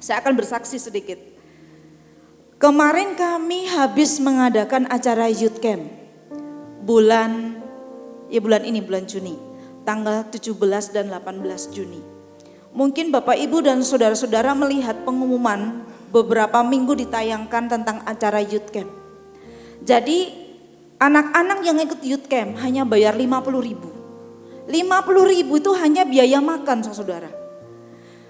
Saya akan bersaksi sedikit. Kemarin kami habis mengadakan acara youth camp. Bulan Juni. Tanggal 17 dan 18 Juni. Mungkin Bapak Ibu dan saudara-saudara melihat pengumuman beberapa minggu ditayangkan tentang acara youth camp. Jadi anak-anak yang ikut youth camp hanya bayar 50.000. 50.000 itu hanya biaya makan, saudara.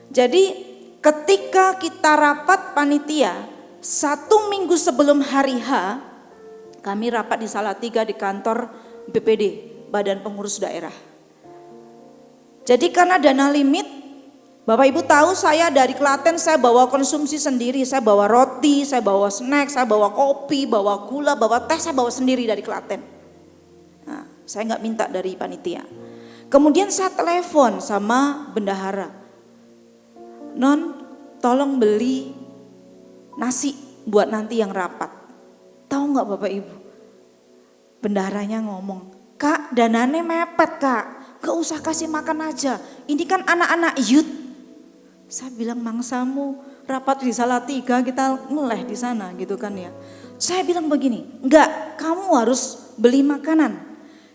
Jadi ketika kita rapat panitia 1 minggu sebelum hari H, kami rapat di Salatiga di kantor BPD, Badan Pengurus Daerah. Jadi karena dana limit, Bapak Ibu tahu saya dari Klaten saya bawa konsumsi sendiri, saya bawa roti, saya bawa snack, saya bawa kopi, bawa gula, bawa teh, saya bawa sendiri dari Klaten. Nah, saya nggak minta dari panitia. Kemudian saya telepon sama bendahara, "Non, tolong beli nasi buat nanti yang rapat." Tahu nggak Bapak Ibu? Bendaharanya ngomong, "Kak, danane mepet Kak, gak usah kasih makan aja. Ini kan anak-anak youth." Saya bilang, "Mangsamu rapat di Salatiga, kita ngeleh di sana gitu kan ya." Saya bilang begini, "Enggak, kamu harus beli makanan.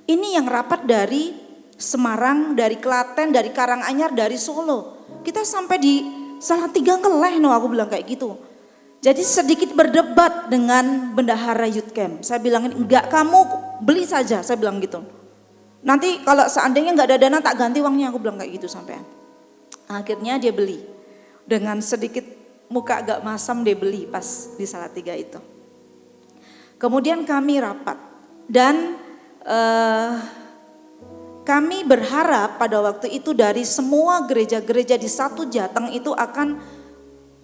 Ini yang rapat dari Semarang, dari Klaten, dari Karanganyar, dari Solo. Kita sampai di Salatiga ngeleh," no, aku bilang kayak gitu. Jadi sedikit berdebat dengan bendahara youth camp. Saya bilangin, "Enggak, kamu beli saja," saya bilang gitu. "Nanti kalau seandainya enggak ada dana tak ganti uangnya," aku bilang kayak gitu sampean. Akhirnya dia beli. Dengan sedikit muka agak masam dia beli pas di Salatiga itu. Kemudian kami rapat dan kami berharap pada waktu itu dari semua gereja-gereja di satu Jateng itu akan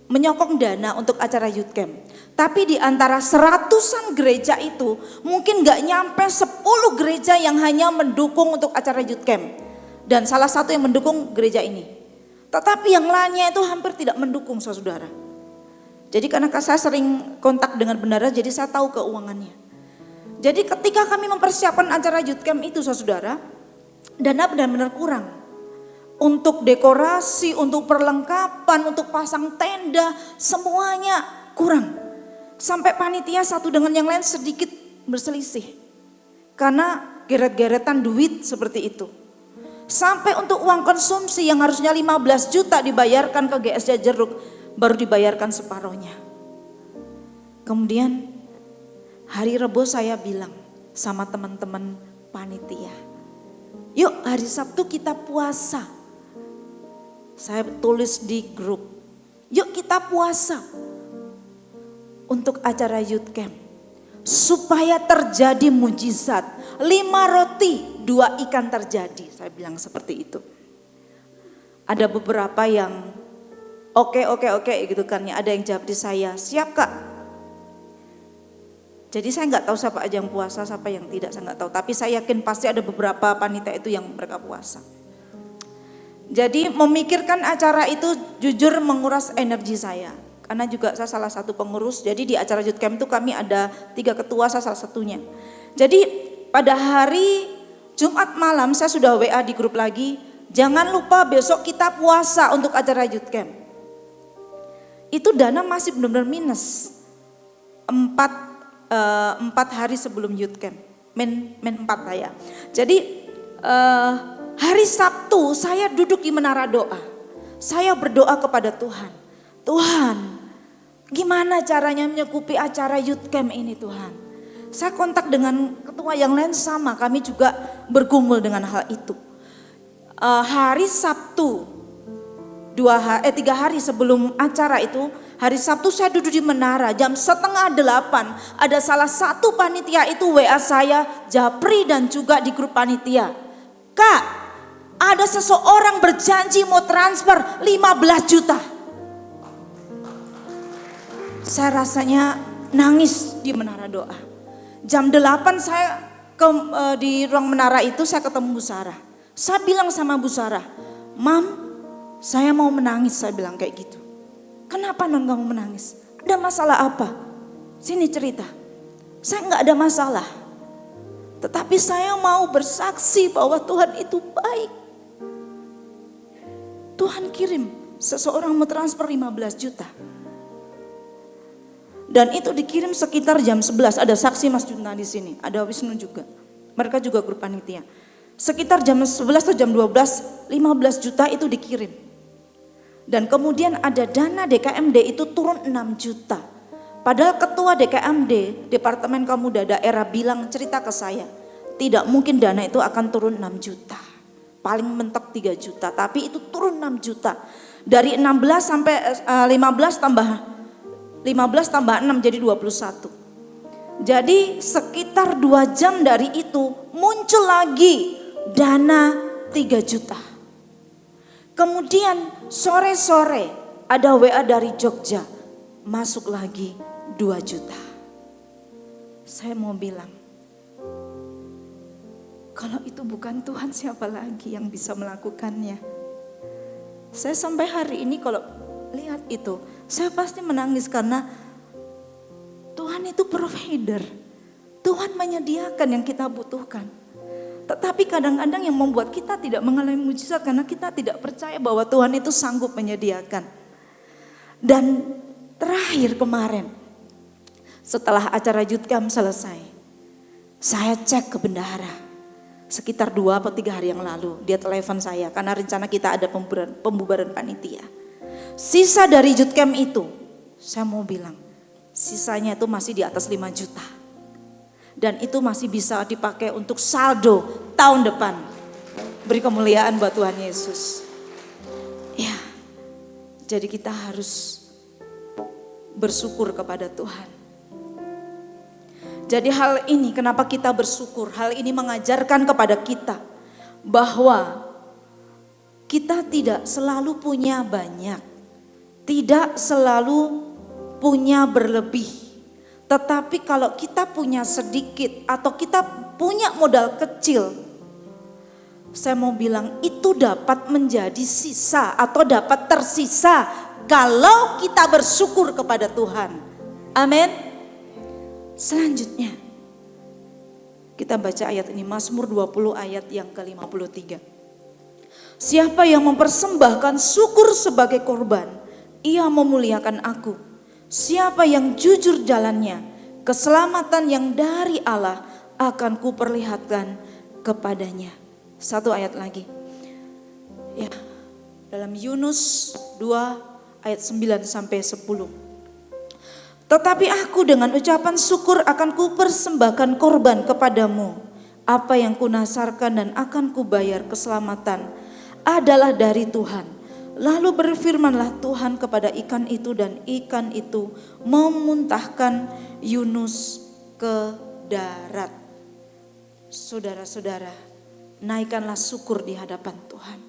menyokong dana untuk acara youth camp. Tapi di antara 100-an gereja itu mungkin gak nyampe 10 gereja yang hanya mendukung untuk acara youth camp. Dan salah satu yang mendukung gereja ini. Tetapi yang lainnya itu hampir tidak mendukung, saudara. Jadi karena saya sering kontak dengan bendahara, jadi saya tahu keuangannya. Jadi ketika kami mempersiapkan acara youth camp itu, saudara, dana benar-benar kurang. Untuk dekorasi, untuk perlengkapan, untuk pasang tenda, semuanya kurang. Sampai panitia satu dengan yang lain sedikit berselisih. Karena geret-geretan duit seperti itu. Sampai untuk uang konsumsi yang harusnya 15 juta dibayarkan ke GSJ Jeruk, baru dibayarkan separohnya. Kemudian hari Rebo saya bilang sama teman-teman panitia, "Yuk hari Sabtu kita puasa." Saya tulis di grup, "Yuk kita puasa untuk acara youth camp. Supaya terjadi mujizat, 5 roti 2 ikan terjadi." Saya bilang seperti itu. Ada beberapa yang oke gitu kan ya. Ada yang jawab di saya, "Siap Kak." Jadi saya nggak tahu siapa aja yang puasa, siapa yang tidak, saya nggak tahu. Tapi saya yakin pasti ada beberapa panitia itu yang mereka puasa. Jadi memikirkan acara itu jujur menguras energi saya. Karena juga saya salah satu pengurus, jadi di acara youth camp itu kami ada 3 ketua, saya salah satunya. Jadi pada hari Jumat malam saya sudah WA di grup lagi, "Jangan lupa besok kita puasa untuk acara youth camp." Itu dana masih benar-benar minus. 4 hari sebelum youth camp, men 4 lah ya. Jadi hari Sabtu saya duduk di menara doa. Saya berdoa kepada Tuhan. "Tuhan, gimana caranya menyukupi acara youth camp ini Tuhan?" Saya kontak dengan ketua yang lain sama, kami juga bergumul dengan hal itu. Hari Sabtu 3 hari sebelum acara itu, hari Sabtu saya duduk di menara jam 7:30. Ada salah satu panitia itu WA saya, Japri dan juga di grup panitia, "Kak, ada seseorang berjanji mau transfer 15 juta. Saya rasanya nangis di menara doa. Jam 8 saya di ruang menara itu saya ketemu Bu Sarah. Saya bilang sama Bu Sarah, "Mam, saya mau menangis," saya bilang kayak gitu. "Kenapa Non kamu menangis? Ada masalah apa? Sini cerita." "Saya nggak ada masalah. Tetapi saya mau bersaksi bahwa Tuhan itu baik. Tuhan kirim seseorang mau transfer 15 juta. Dan itu dikirim sekitar jam 11. Ada saksi Mas Junta di sini, ada Wisnu juga. Mereka juga grup panitia. Sekitar jam 11 atau jam 12, 15 juta itu dikirim. Dan kemudian ada dana DKMD itu turun 6 juta. Padahal ketua DKMD, Departemen Kamuda Daerah bilang cerita ke saya, tidak mungkin dana itu akan turun 6 juta. Paling mentok 3 juta, tapi itu turun 6 juta. Dari 16 sampai 15 tambah 6 jadi 21. Jadi sekitar 2 jam dari itu muncul lagi dana 3 juta. Kemudian sore-sore ada WA dari Jogja, masuk lagi 2 juta. Saya mau bilang, kalau itu bukan Tuhan, siapa lagi yang bisa melakukannya? Saya sampai hari ini kalau lihat itu, saya pasti menangis karena Tuhan itu provider. Tuhan menyediakan yang kita butuhkan. Tetapi kadang-kadang yang membuat kita tidak mengalami mujizat karena kita tidak percaya bahwa Tuhan itu sanggup menyediakan. Dan terakhir kemarin, setelah acara Youth Camp selesai, saya cek ke bendahara. Sekitar 2 atau 3 hari yang lalu, dia telepon saya karena rencana kita ada pembubaran panitia. Sisa dari Youth Camp itu, saya mau bilang, sisanya itu masih di atas 5 juta. Dan itu masih bisa dipakai untuk saldo tahun depan. Beri kemuliaan buat Tuhan Yesus. Ya, jadi kita harus bersyukur kepada Tuhan. Jadi hal ini kenapa kita bersyukur? Hal ini mengajarkan kepada kita bahwa kita tidak selalu punya banyak. Tidak selalu punya berlebih. Tetapi kalau kita punya sedikit atau kita punya modal kecil, saya mau bilang itu dapat menjadi sisa atau dapat tersisa kalau kita bersyukur kepada Tuhan. Amin. Selanjutnya kita baca ayat ini, Mazmur 20 ayat yang ke-53. Siapa yang mempersembahkan syukur sebagai korban, ia memuliakan aku. Siapa yang jujur jalannya, keselamatan yang dari Allah akan kuperlihatkan kepadanya. 1 ayat lagi. Ya, dalam Yunus 2 ayat 9 sampai 10. Tetapi aku dengan ucapan syukur akan kupersembahkan korban kepadamu. Apa yang kunasarkan dan akan kubayar keselamatan adalah dari Tuhan. Lalu berfirmanlah Tuhan kepada ikan itu dan ikan itu memuntahkan Yunus ke darat. Saudara-saudara, naikkanlah syukur di hadapan Tuhan.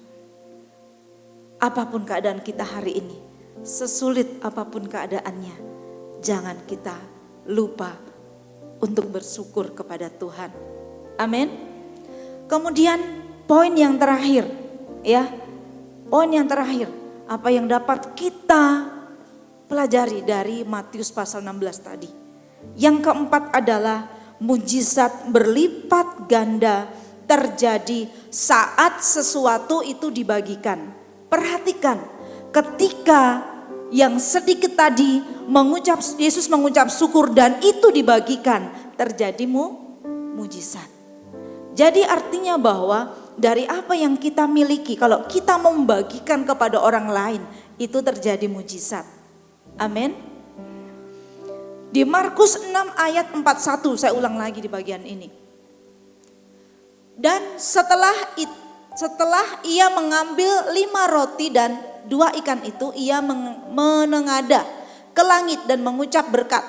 Apapun keadaan kita hari ini, sesulit apapun keadaannya, jangan kita lupa untuk bersyukur kepada Tuhan. Amin. Kemudian poin yang terakhir, ya. Poin yang terakhir, apa yang dapat kita pelajari dari Matius pasal 16 tadi. Yang keempat adalah mujizat berlipat ganda terjadi saat sesuatu itu dibagikan. Perhatikan, ketika yang sedikit tadi Yesus mengucap syukur dan itu dibagikan, terjadi mujizat. Jadi artinya bahwa dari apa yang kita miliki, kalau kita membagikan kepada orang lain, itu terjadi mujizat. Amin. Di Markus 6 ayat 41, saya ulang lagi di bagian ini. Dan setelah ia mengambil 5 roti dan 2 ikan itu, ia menengadah ke langit dan mengucap berkat.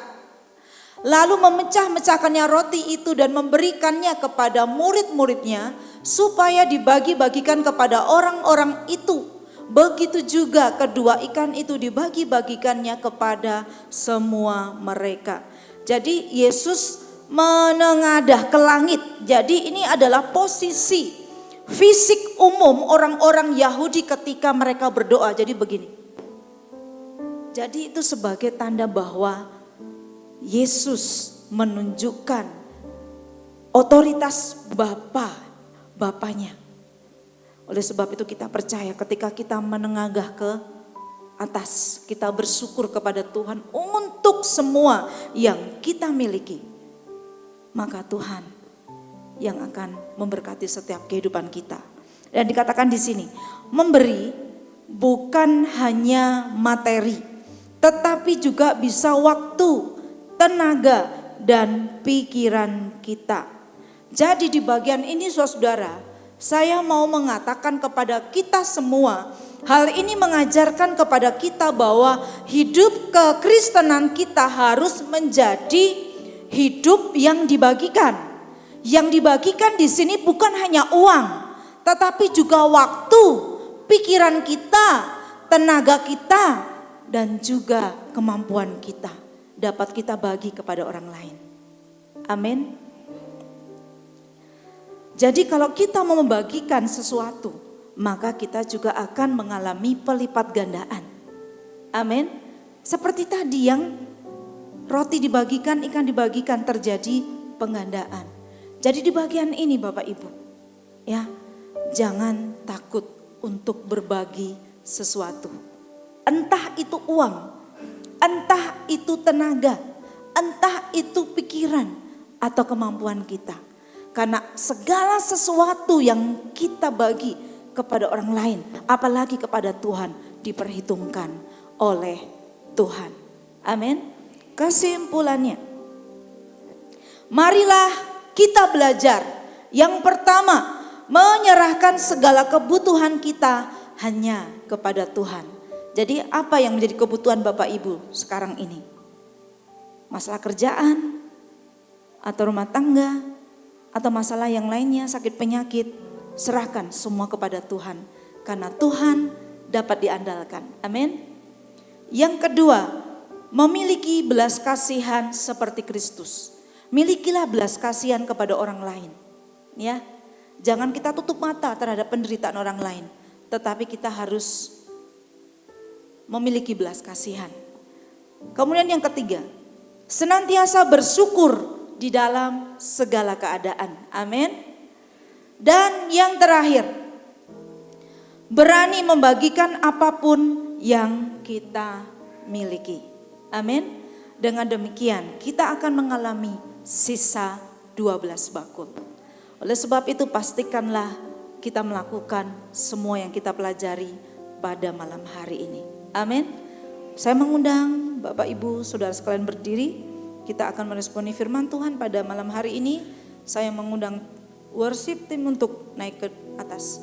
Lalu memecah-mecahkannya roti itu dan memberikannya kepada murid-muridnya supaya dibagi-bagikan kepada orang-orang itu. Begitu juga kedua ikan itu dibagi-bagikannya kepada semua mereka. Jadi Yesus menengadah ke langit. Jadi ini adalah posisi fisik umum orang-orang Yahudi ketika mereka berdoa. Jadi begini. Jadi itu sebagai tanda bahwa Yesus menunjukkan otoritas Bapanya. Oleh sebab itu kita percaya ketika kita menengadah ke atas, kita bersyukur kepada Tuhan untuk semua yang kita miliki. Maka Tuhan yang akan memberkati setiap kehidupan kita. Dan dikatakan di sini, memberi bukan hanya materi, tetapi juga bisa waktu, tenaga, dan pikiran kita. Jadi di bagian ini saudara, saya mau mengatakan kepada kita semua, hal ini mengajarkan kepada kita bahwa hidup kekristenan kita harus menjadi hidup yang dibagikan. Yang dibagikan di sini bukan hanya uang, tetapi juga waktu, pikiran kita, tenaga kita, dan juga kemampuan kita dapat kita bagi kepada orang lain. Amin. Jadi kalau kita mau membagikan sesuatu, maka kita juga akan mengalami pelipat gandaan. Amin. Seperti tadi yang roti dibagikan, ikan dibagikan, terjadi penggandaan. Jadi di bagian ini Bapak Ibu, ya, jangan takut untuk berbagi sesuatu. Entah itu uang, entah itu tenaga, entah itu pikiran atau kemampuan kita. Karena segala sesuatu yang kita bagi kepada orang lain, apalagi kepada Tuhan, diperhitungkan oleh Tuhan. Amin. Kesimpulannya, marilah kita belajar. Yang pertama, menyerahkan segala kebutuhan kita hanya kepada Tuhan. Jadi apa yang menjadi kebutuhan Bapak Ibu sekarang ini? Masalah kerjaan, atau rumah tangga, atau masalah yang lainnya, sakit penyakit, serahkan semua kepada Tuhan. Karena Tuhan dapat diandalkan. Amin. Yang kedua, memiliki belas kasihan seperti Kristus. Milikilah belas kasihan kepada orang lain. Ya, jangan kita tutup mata terhadap penderitaan orang lain, tetapi kita harus memiliki belas kasihan. Kemudian yang ketiga, senantiasa bersyukur di dalam segala keadaan. Amin. Dan yang terakhir, berani membagikan apapun yang kita miliki. Amin. Dengan demikian kita akan mengalami sisa 12 bakul. Oleh sebab itu pastikanlah kita melakukan semua yang kita pelajari pada malam hari ini. Amin. Saya mengundang Bapak Ibu Saudara sekalian berdiri. Kita akan meresponi firman Tuhan pada malam hari ini. Saya mengundang worship team untuk naik ke atas.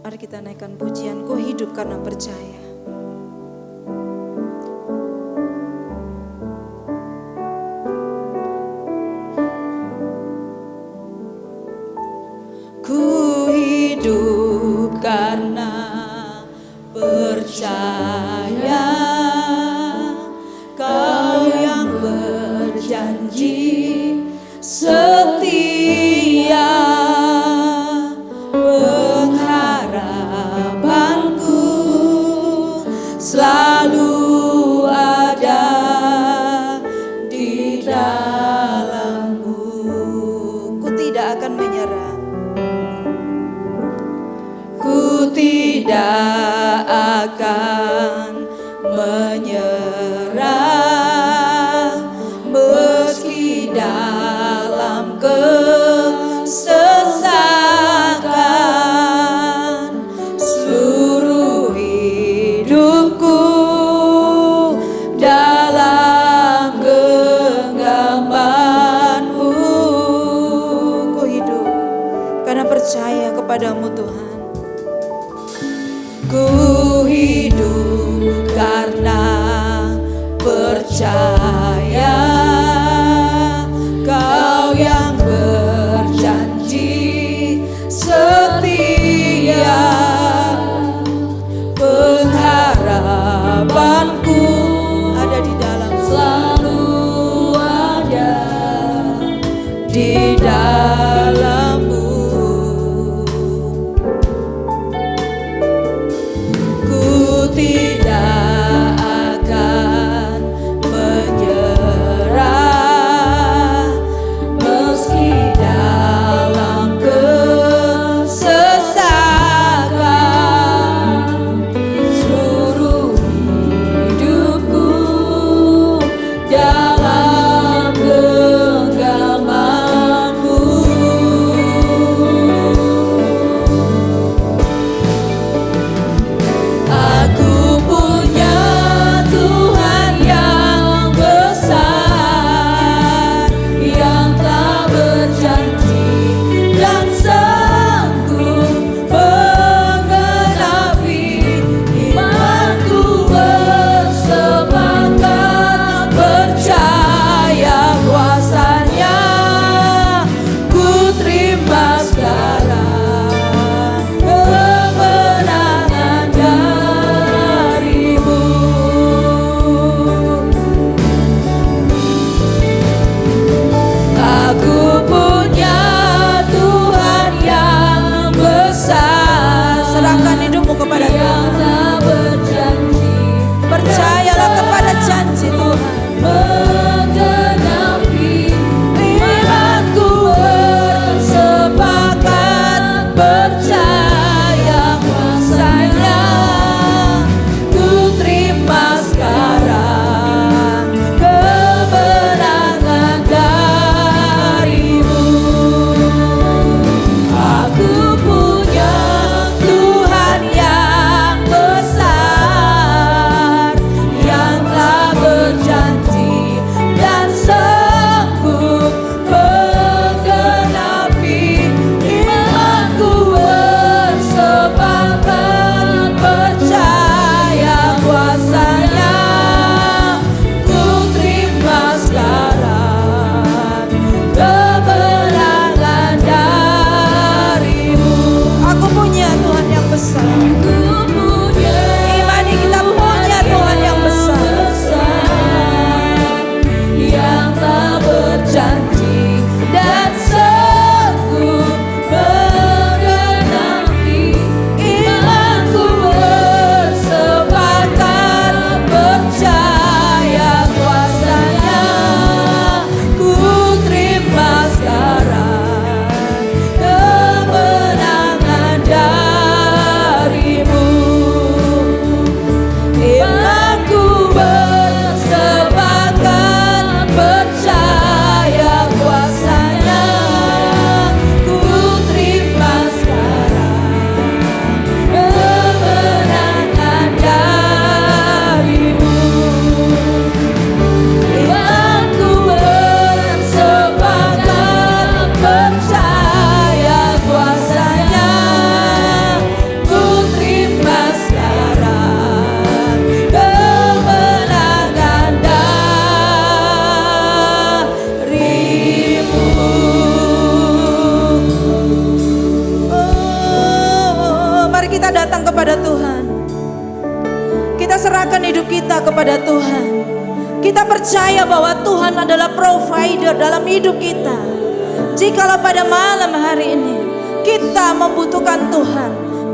Mari kita naikkan pujian, ku hidup karena percaya. Ku hidup karena percaya, Kau yang berjanji setia. Selalu ada di dalammu. Ku tidak akan menyerah. Ku tidak akan menyerah meski dalam kesesakan. Seluruh hidupku serahkan hidup kita kepada Tuhan. Kita percaya bahwa Tuhan adalah provider dalam hidup kita. Jikalau pada malam hari ini kita membutuhkan Tuhan,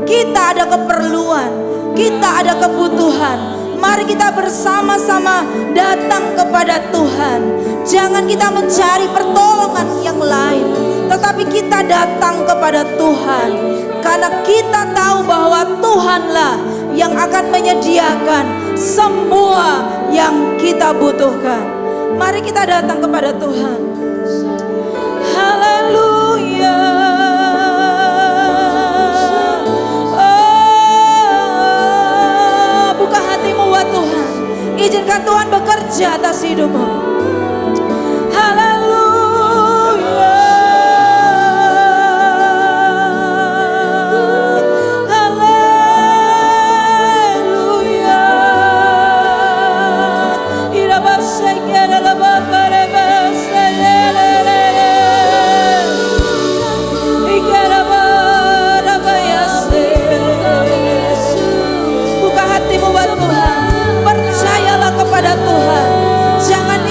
kita ada keperluan, kita ada kebutuhan, mari kita bersama-sama datang kepada Tuhan. Jangan kita mencari pertolongan yang lain, tetapi kita datang kepada Tuhan, karena kita tahu bahwa Tuhanlah yang akan menyediakan semua yang kita butuhkan. Mari kita datang kepada Tuhan. Haleluya. Oh, buka hatimu buat Tuhan. Izinkan Tuhan bekerja atas hidupmu.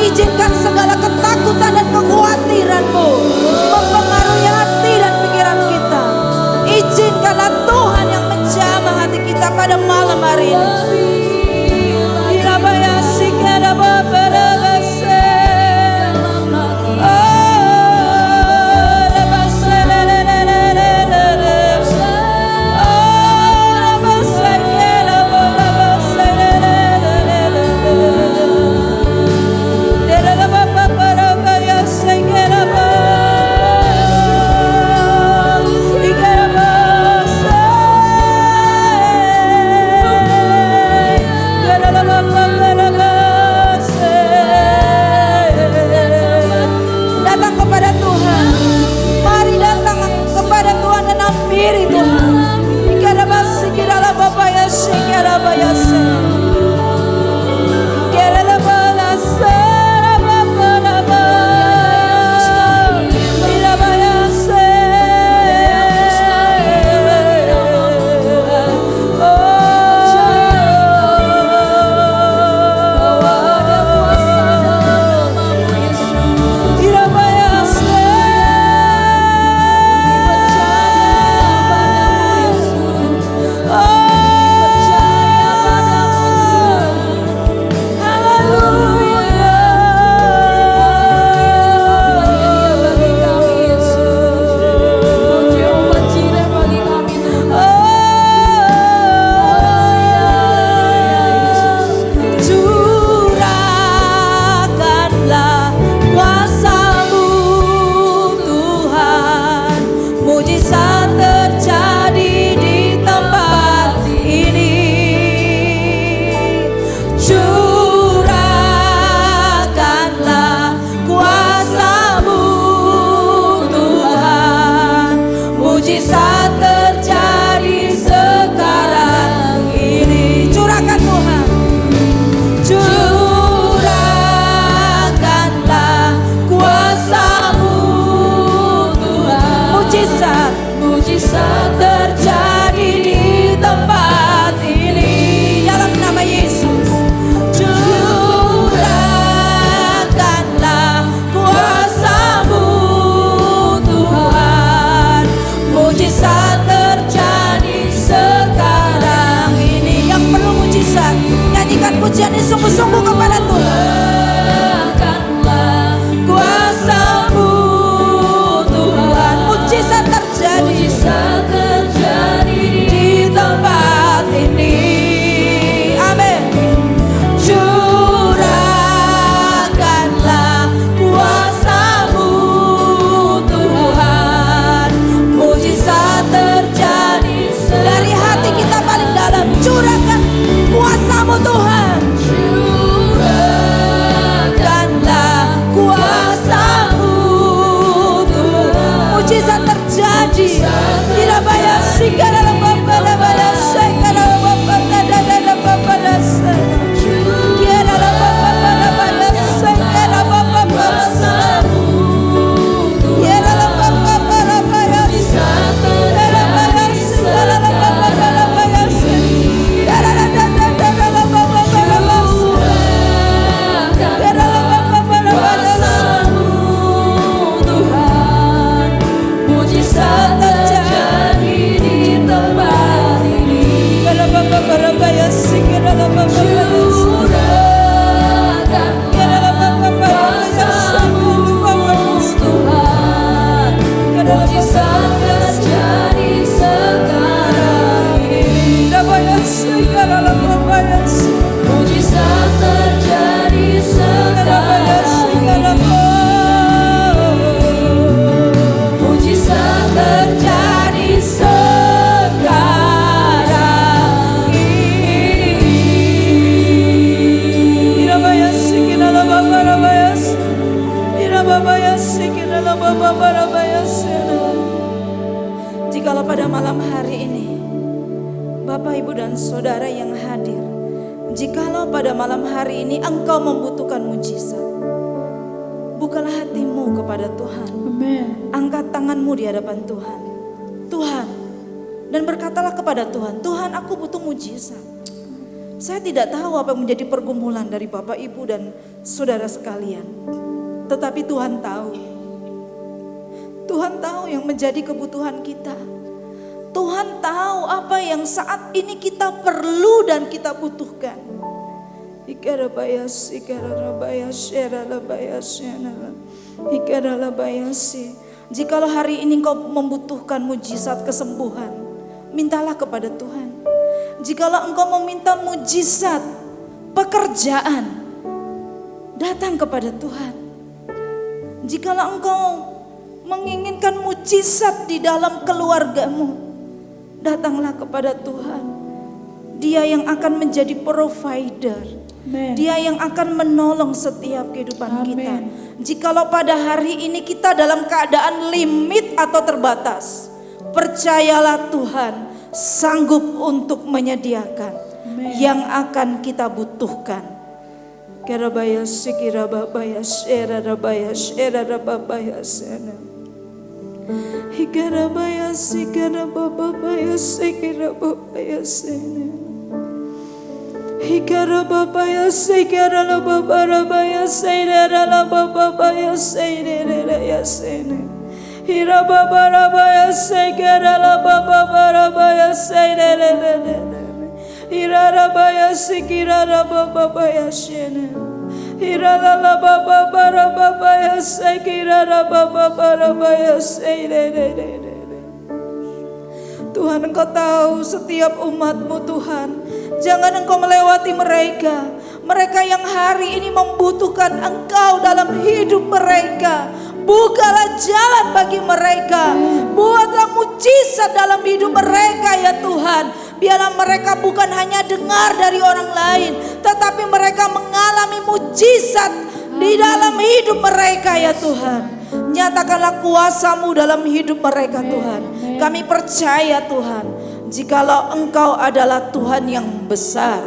Izinkan segala ketakutan dan kekhawatiranmu mempengaruhi hati dan pikiran kita. Izinkanlah Tuhan yang menjamah hati kita pada malam hari ini. Pujian ini sungguh-sungguh kepada Tuhan. Kuasa-Mu Tuhan, mujizat terjadi di tempat ini. Amin. Curahkanlah kuasa-Mu Tuhan, mujizat terjadi dari hati kita paling dalam. Curahkan kuasa-Mu Tuhan. Mujizat terjadi. Tidak bayar sehingga dalam bapa bayar sehingga dalam bapa dalam bapa dasar. Dia dalam bapa bayar sehingga dalam bapa dasar. Dia dalam bapa bayar dalam bayar dalam bapa bayar dalam pada malam hari ini, Bapak, Ibu, dan Saudara yang hadir, jikalau pada malam hari ini engkau membutuhkan mujizat, bukalah hatimu kepada Tuhan. Amin. Angkat tanganmu di hadapan Tuhan. Tuhan, dan berkatalah kepada Tuhan, Tuhan, aku butuh mujizat. Saya tidak tahu apa yang menjadi pergumulan dari Bapak, Ibu, dan saudara sekalian. Tetapi Tuhan tahu. Tuhan tahu yang menjadi kebutuhan kita. Tuhan tahu apa yang saat ini kita perlu dan kita butuhkan. Jikalau hari ini kau membutuhkan mujizat kesembuhan, mintalah kepada Tuhan. Jikalau engkau meminta mujizat pekerjaan, datang kepada Tuhan. Jikalau engkau menginginkan mujizat di dalam keluargamu, datanglah kepada Tuhan. Dia yang akan menjadi provider. Amen. Dia yang akan menolong setiap kehidupan Amen. kita. Jikalau pada hari ini kita dalam keadaan limit atau terbatas, percayalah Tuhan sanggup untuk menyediakan Amen. yang akan kita butuhkan. Kerabayas kirabayas erabayas erabayas. Hikarabayas kirabayas kirabayas. Hikarabayas kirabayas erabayas erabayas. Hirababayas kirabayas erabayas. Hirarabayas kirarababayas. Hiralalababayas kirarababayas. Tuhan, Engkau tahu setiap umat-Mu Tuhan. Jangan Engkau melewati mereka. Mereka yang hari ini membutuhkan Engkau dalam hidup mereka. Bukalah jalan bagi mereka. Buatlah mujizat dalam hidup mereka ya Tuhan. Biarlah mereka bukan hanya dengar dari orang lain, tetapi mereka mengalami mujizat di dalam hidup mereka ya Tuhan. Nyatakanlah kuasa-Mu dalam hidup mereka Tuhan. Kami percaya Tuhan, jikalau Engkau adalah Tuhan yang besar,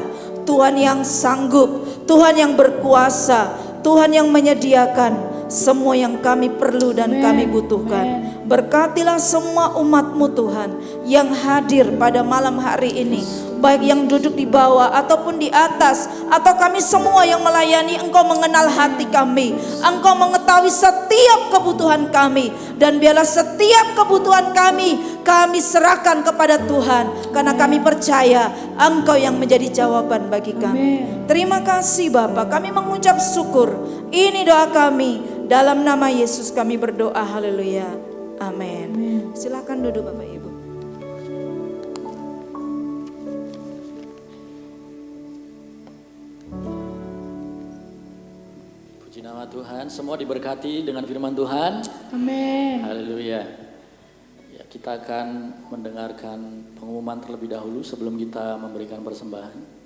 Tuhan yang sanggup, Tuhan yang berkuasa, Tuhan yang menyediakan semua yang kami perlu dan kami butuhkan. Berkatilah semua umat-Mu Tuhan yang hadir pada malam hari ini, baik yang duduk di bawah ataupun di atas, atau kami semua yang melayani. Engkau mengenal hati kami, Engkau mengetahui setiap kebutuhan kami, dan biarlah setiap kebutuhan kami serahkan kepada Tuhan, karena kami percaya Engkau yang menjadi jawaban bagi kami. Terima kasih Bapa, kami mengucap syukur. Ini doa kami, dalam nama Yesus kami berdoa, haleluya, amin. Silakan duduk Bapak Ibu. Puji nama Tuhan, semua diberkati dengan firman Tuhan. Amin. Haleluya. Ya, kita akan mendengarkan pengumuman terlebih dahulu sebelum kita memberikan persembahan.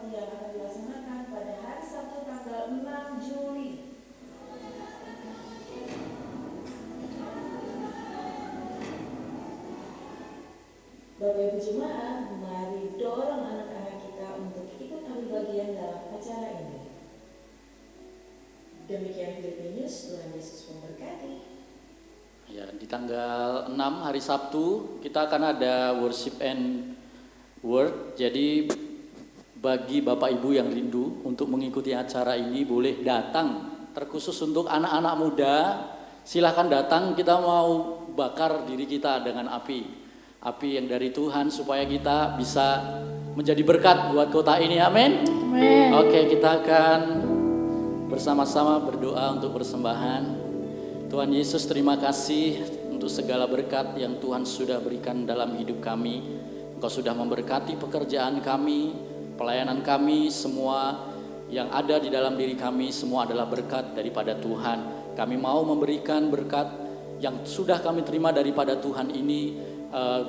Yang akan dilaksanakan pada hari Sabtu tanggal 6 Juli. Bapak Ibu Jemaat, mari dorong anak-anak kita untuk ikut ambil bagian dalam acara ini. Demikian Filipi News, Tuhan Yesus memberkati. Ya, di tanggal 6 hari Sabtu kita akan ada worship and word. Jadi bagi Bapak Ibu yang rindu untuk mengikuti acara ini boleh datang. Terkhusus untuk anak-anak muda, silahkan datang. Kita mau bakar diri kita dengan api yang dari Tuhan, supaya kita bisa menjadi berkat buat kota ini, amin. Oke, kita akan bersama-sama berdoa untuk persembahan. Tuhan Yesus, terima kasih untuk segala berkat yang Tuhan sudah berikan dalam hidup kami. Engkau sudah memberkati pekerjaan kami, pelayanan kami, semua yang ada di dalam diri kami, semua adalah berkat daripada Tuhan. Kami mau memberikan berkat yang sudah kami terima daripada Tuhan ini.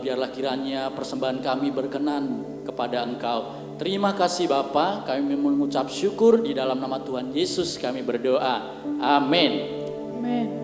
Biarlah kiranya persembahan kami berkenan kepada Engkau. Terima kasih Bapa, kami mengucap syukur di dalam nama Tuhan Yesus kami berdoa. Amin. Amin.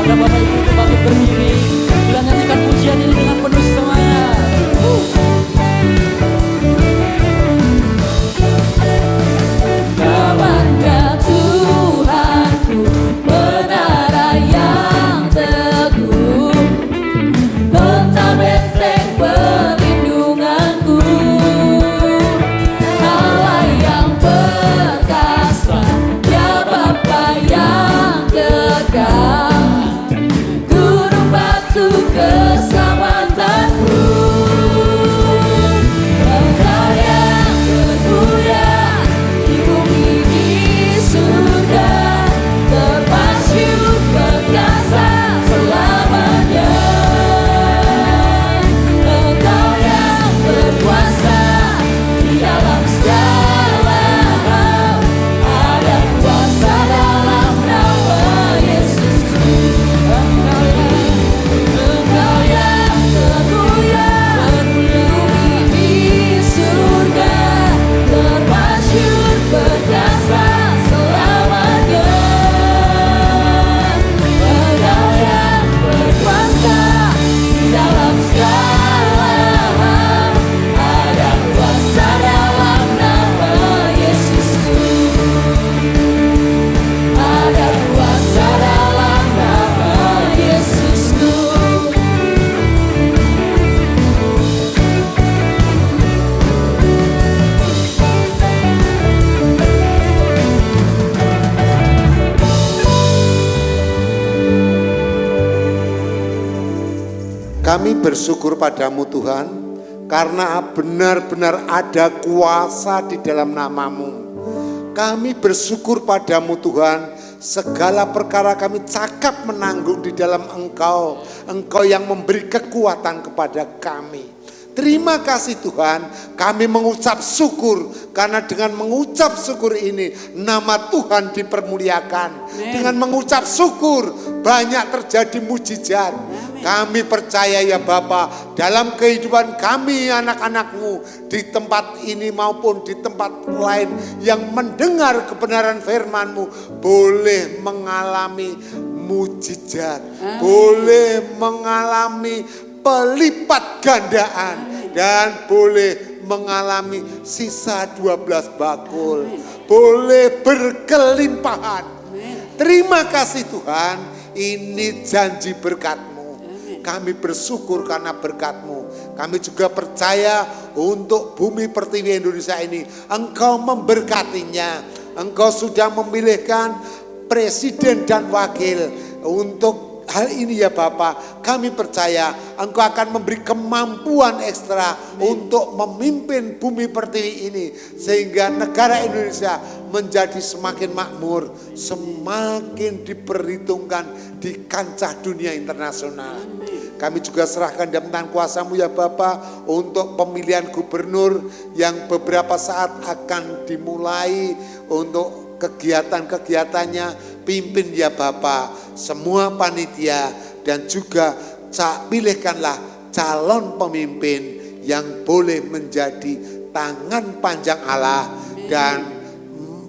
Namanya Tuhan Kami bersyukur padamu Tuhan, karena benar-benar ada kuasa di dalam nama-Mu. Kami bersyukur padamu Tuhan, segala perkara kami cakap menanggung di dalam Engkau. Engkau yang memberi kekuatan kepada kami. Terima kasih Tuhan, kami mengucap syukur, karena dengan mengucap syukur ini nama Tuhan dipermuliakan. Dengan mengucap syukur banyak terjadi mujizat. Kami percaya ya Bapa, dalam kehidupan kami anak-anak-Mu di tempat ini maupun di tempat lain yang mendengar kebenaran firman-Mu boleh mengalami mujizat, boleh mengalami pelipat gandaan, dan boleh mengalami sisa 12 bakul, boleh berkelimpahan. Terima kasih Tuhan, ini janji berkat-Mu. Kami bersyukur karena berkat-Mu. Kami juga percaya untuk Bumi Pertiwi Indonesia ini Engkau memberkatinya. Engkau sudah memilihkan presiden dan wakil untuk hal ini ya Bapa. Kami percaya Engkau akan memberi kemampuan ekstra untuk memimpin Bumi Pertiwi ini, sehingga negara Indonesia menjadi semakin makmur, semakin diperhitungkan di kancah dunia internasional. Kami juga serahkan dalam tangan kuasa-Mu ya Bapa untuk pemilihan gubernur yang beberapa saat akan dimulai, untuk kegiatan-kegiatannya. Pimpin ya Bapa semua panitia, dan juga pilihkanlah calon pemimpin yang boleh menjadi tangan panjang Allah dan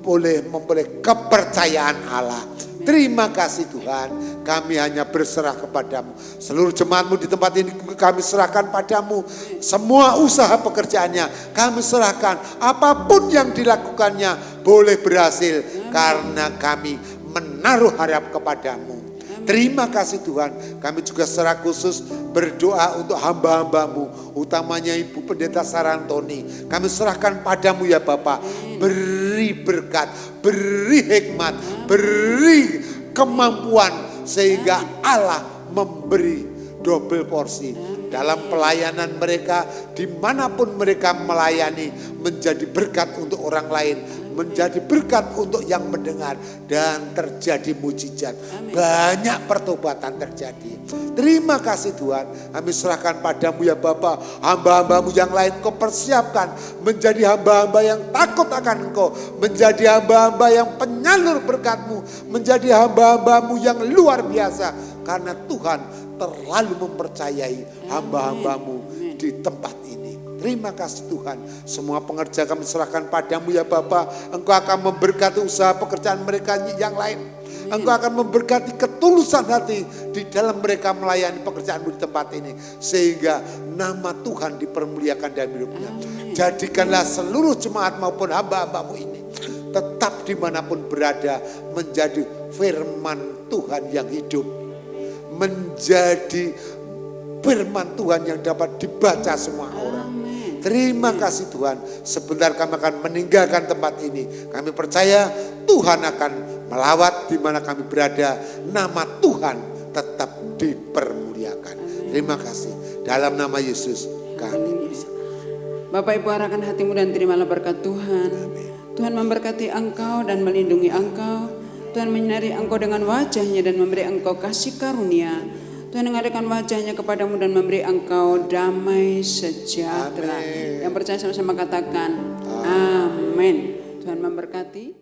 boleh memperoleh kepercayaan Allah. Terima kasih Tuhan, kami hanya berserah kepadamu. Seluruh jemaat-Mu di tempat ini kami serahkan padamu. Semua usaha pekerjaannya kami serahkan. Apapun yang dilakukannya boleh berhasil karena kami menaruh harap kepadamu. Terima kasih Tuhan, kami juga secara khusus berdoa untuk hamba-hamba-Mu, utamanya Ibu Pendeta Sarantoni. Kami serahkan padamu ya Bapa, beri berkat, beri hikmat, beri kemampuan, sehingga Allah memberi double porsi dalam pelayanan mereka, dimanapun mereka melayani, menjadi berkat untuk orang lain, menjadi berkat untuk yang mendengar, dan terjadi mujizat. Banyak pertobatan terjadi. Terima kasih Tuhan, kami serahkan padamu ya Bapa. Hamba-hambamu yang lain Kau persiapkan menjadi hamba-hamba yang takut akan Engkau, menjadi hamba-hamba yang penyalur berkat-Mu, menjadi hamba-hambamu yang luar biasa, karena Tuhan terlalu mempercayai hamba-hambamu di tempat ini. Terima kasih Tuhan, semua pengerja kami serahkan padamu ya Bapa. Engkau akan memberkati usaha pekerjaan mereka yang lain. Engkau akan memberkati ketulusan hati di dalam mereka melayani pekerjaan-Mu di tempat ini, sehingga nama Tuhan dipermuliakan dalam hidupnya. Jadikanlah seluruh jemaat maupun hamba-hamba-Mu ini tetap dimanapun berada menjadi firman Tuhan yang hidup, menjadi firman Tuhan yang dapat dibaca semua orang. Terima kasih Tuhan, sebentar kami akan meninggalkan tempat ini. Kami percaya Tuhan akan melawat di mana kami berada. Nama Tuhan tetap dipermuliakan. Terima kasih. Dalam nama Yesus kami berdoa. Bapak Ibu, arahkan hatimu dan terimalah berkat Tuhan. Tuhan memberkati engkau dan melindungi engkau. Tuhan menyinari engkau dengan wajahnya dan memberi engkau kasih karunia. Tuhan mengadakan wajahnya kepadamu dan memberi engkau damai sejahtera. Yang percaya sama-sama katakan amin. Tuhan memberkati.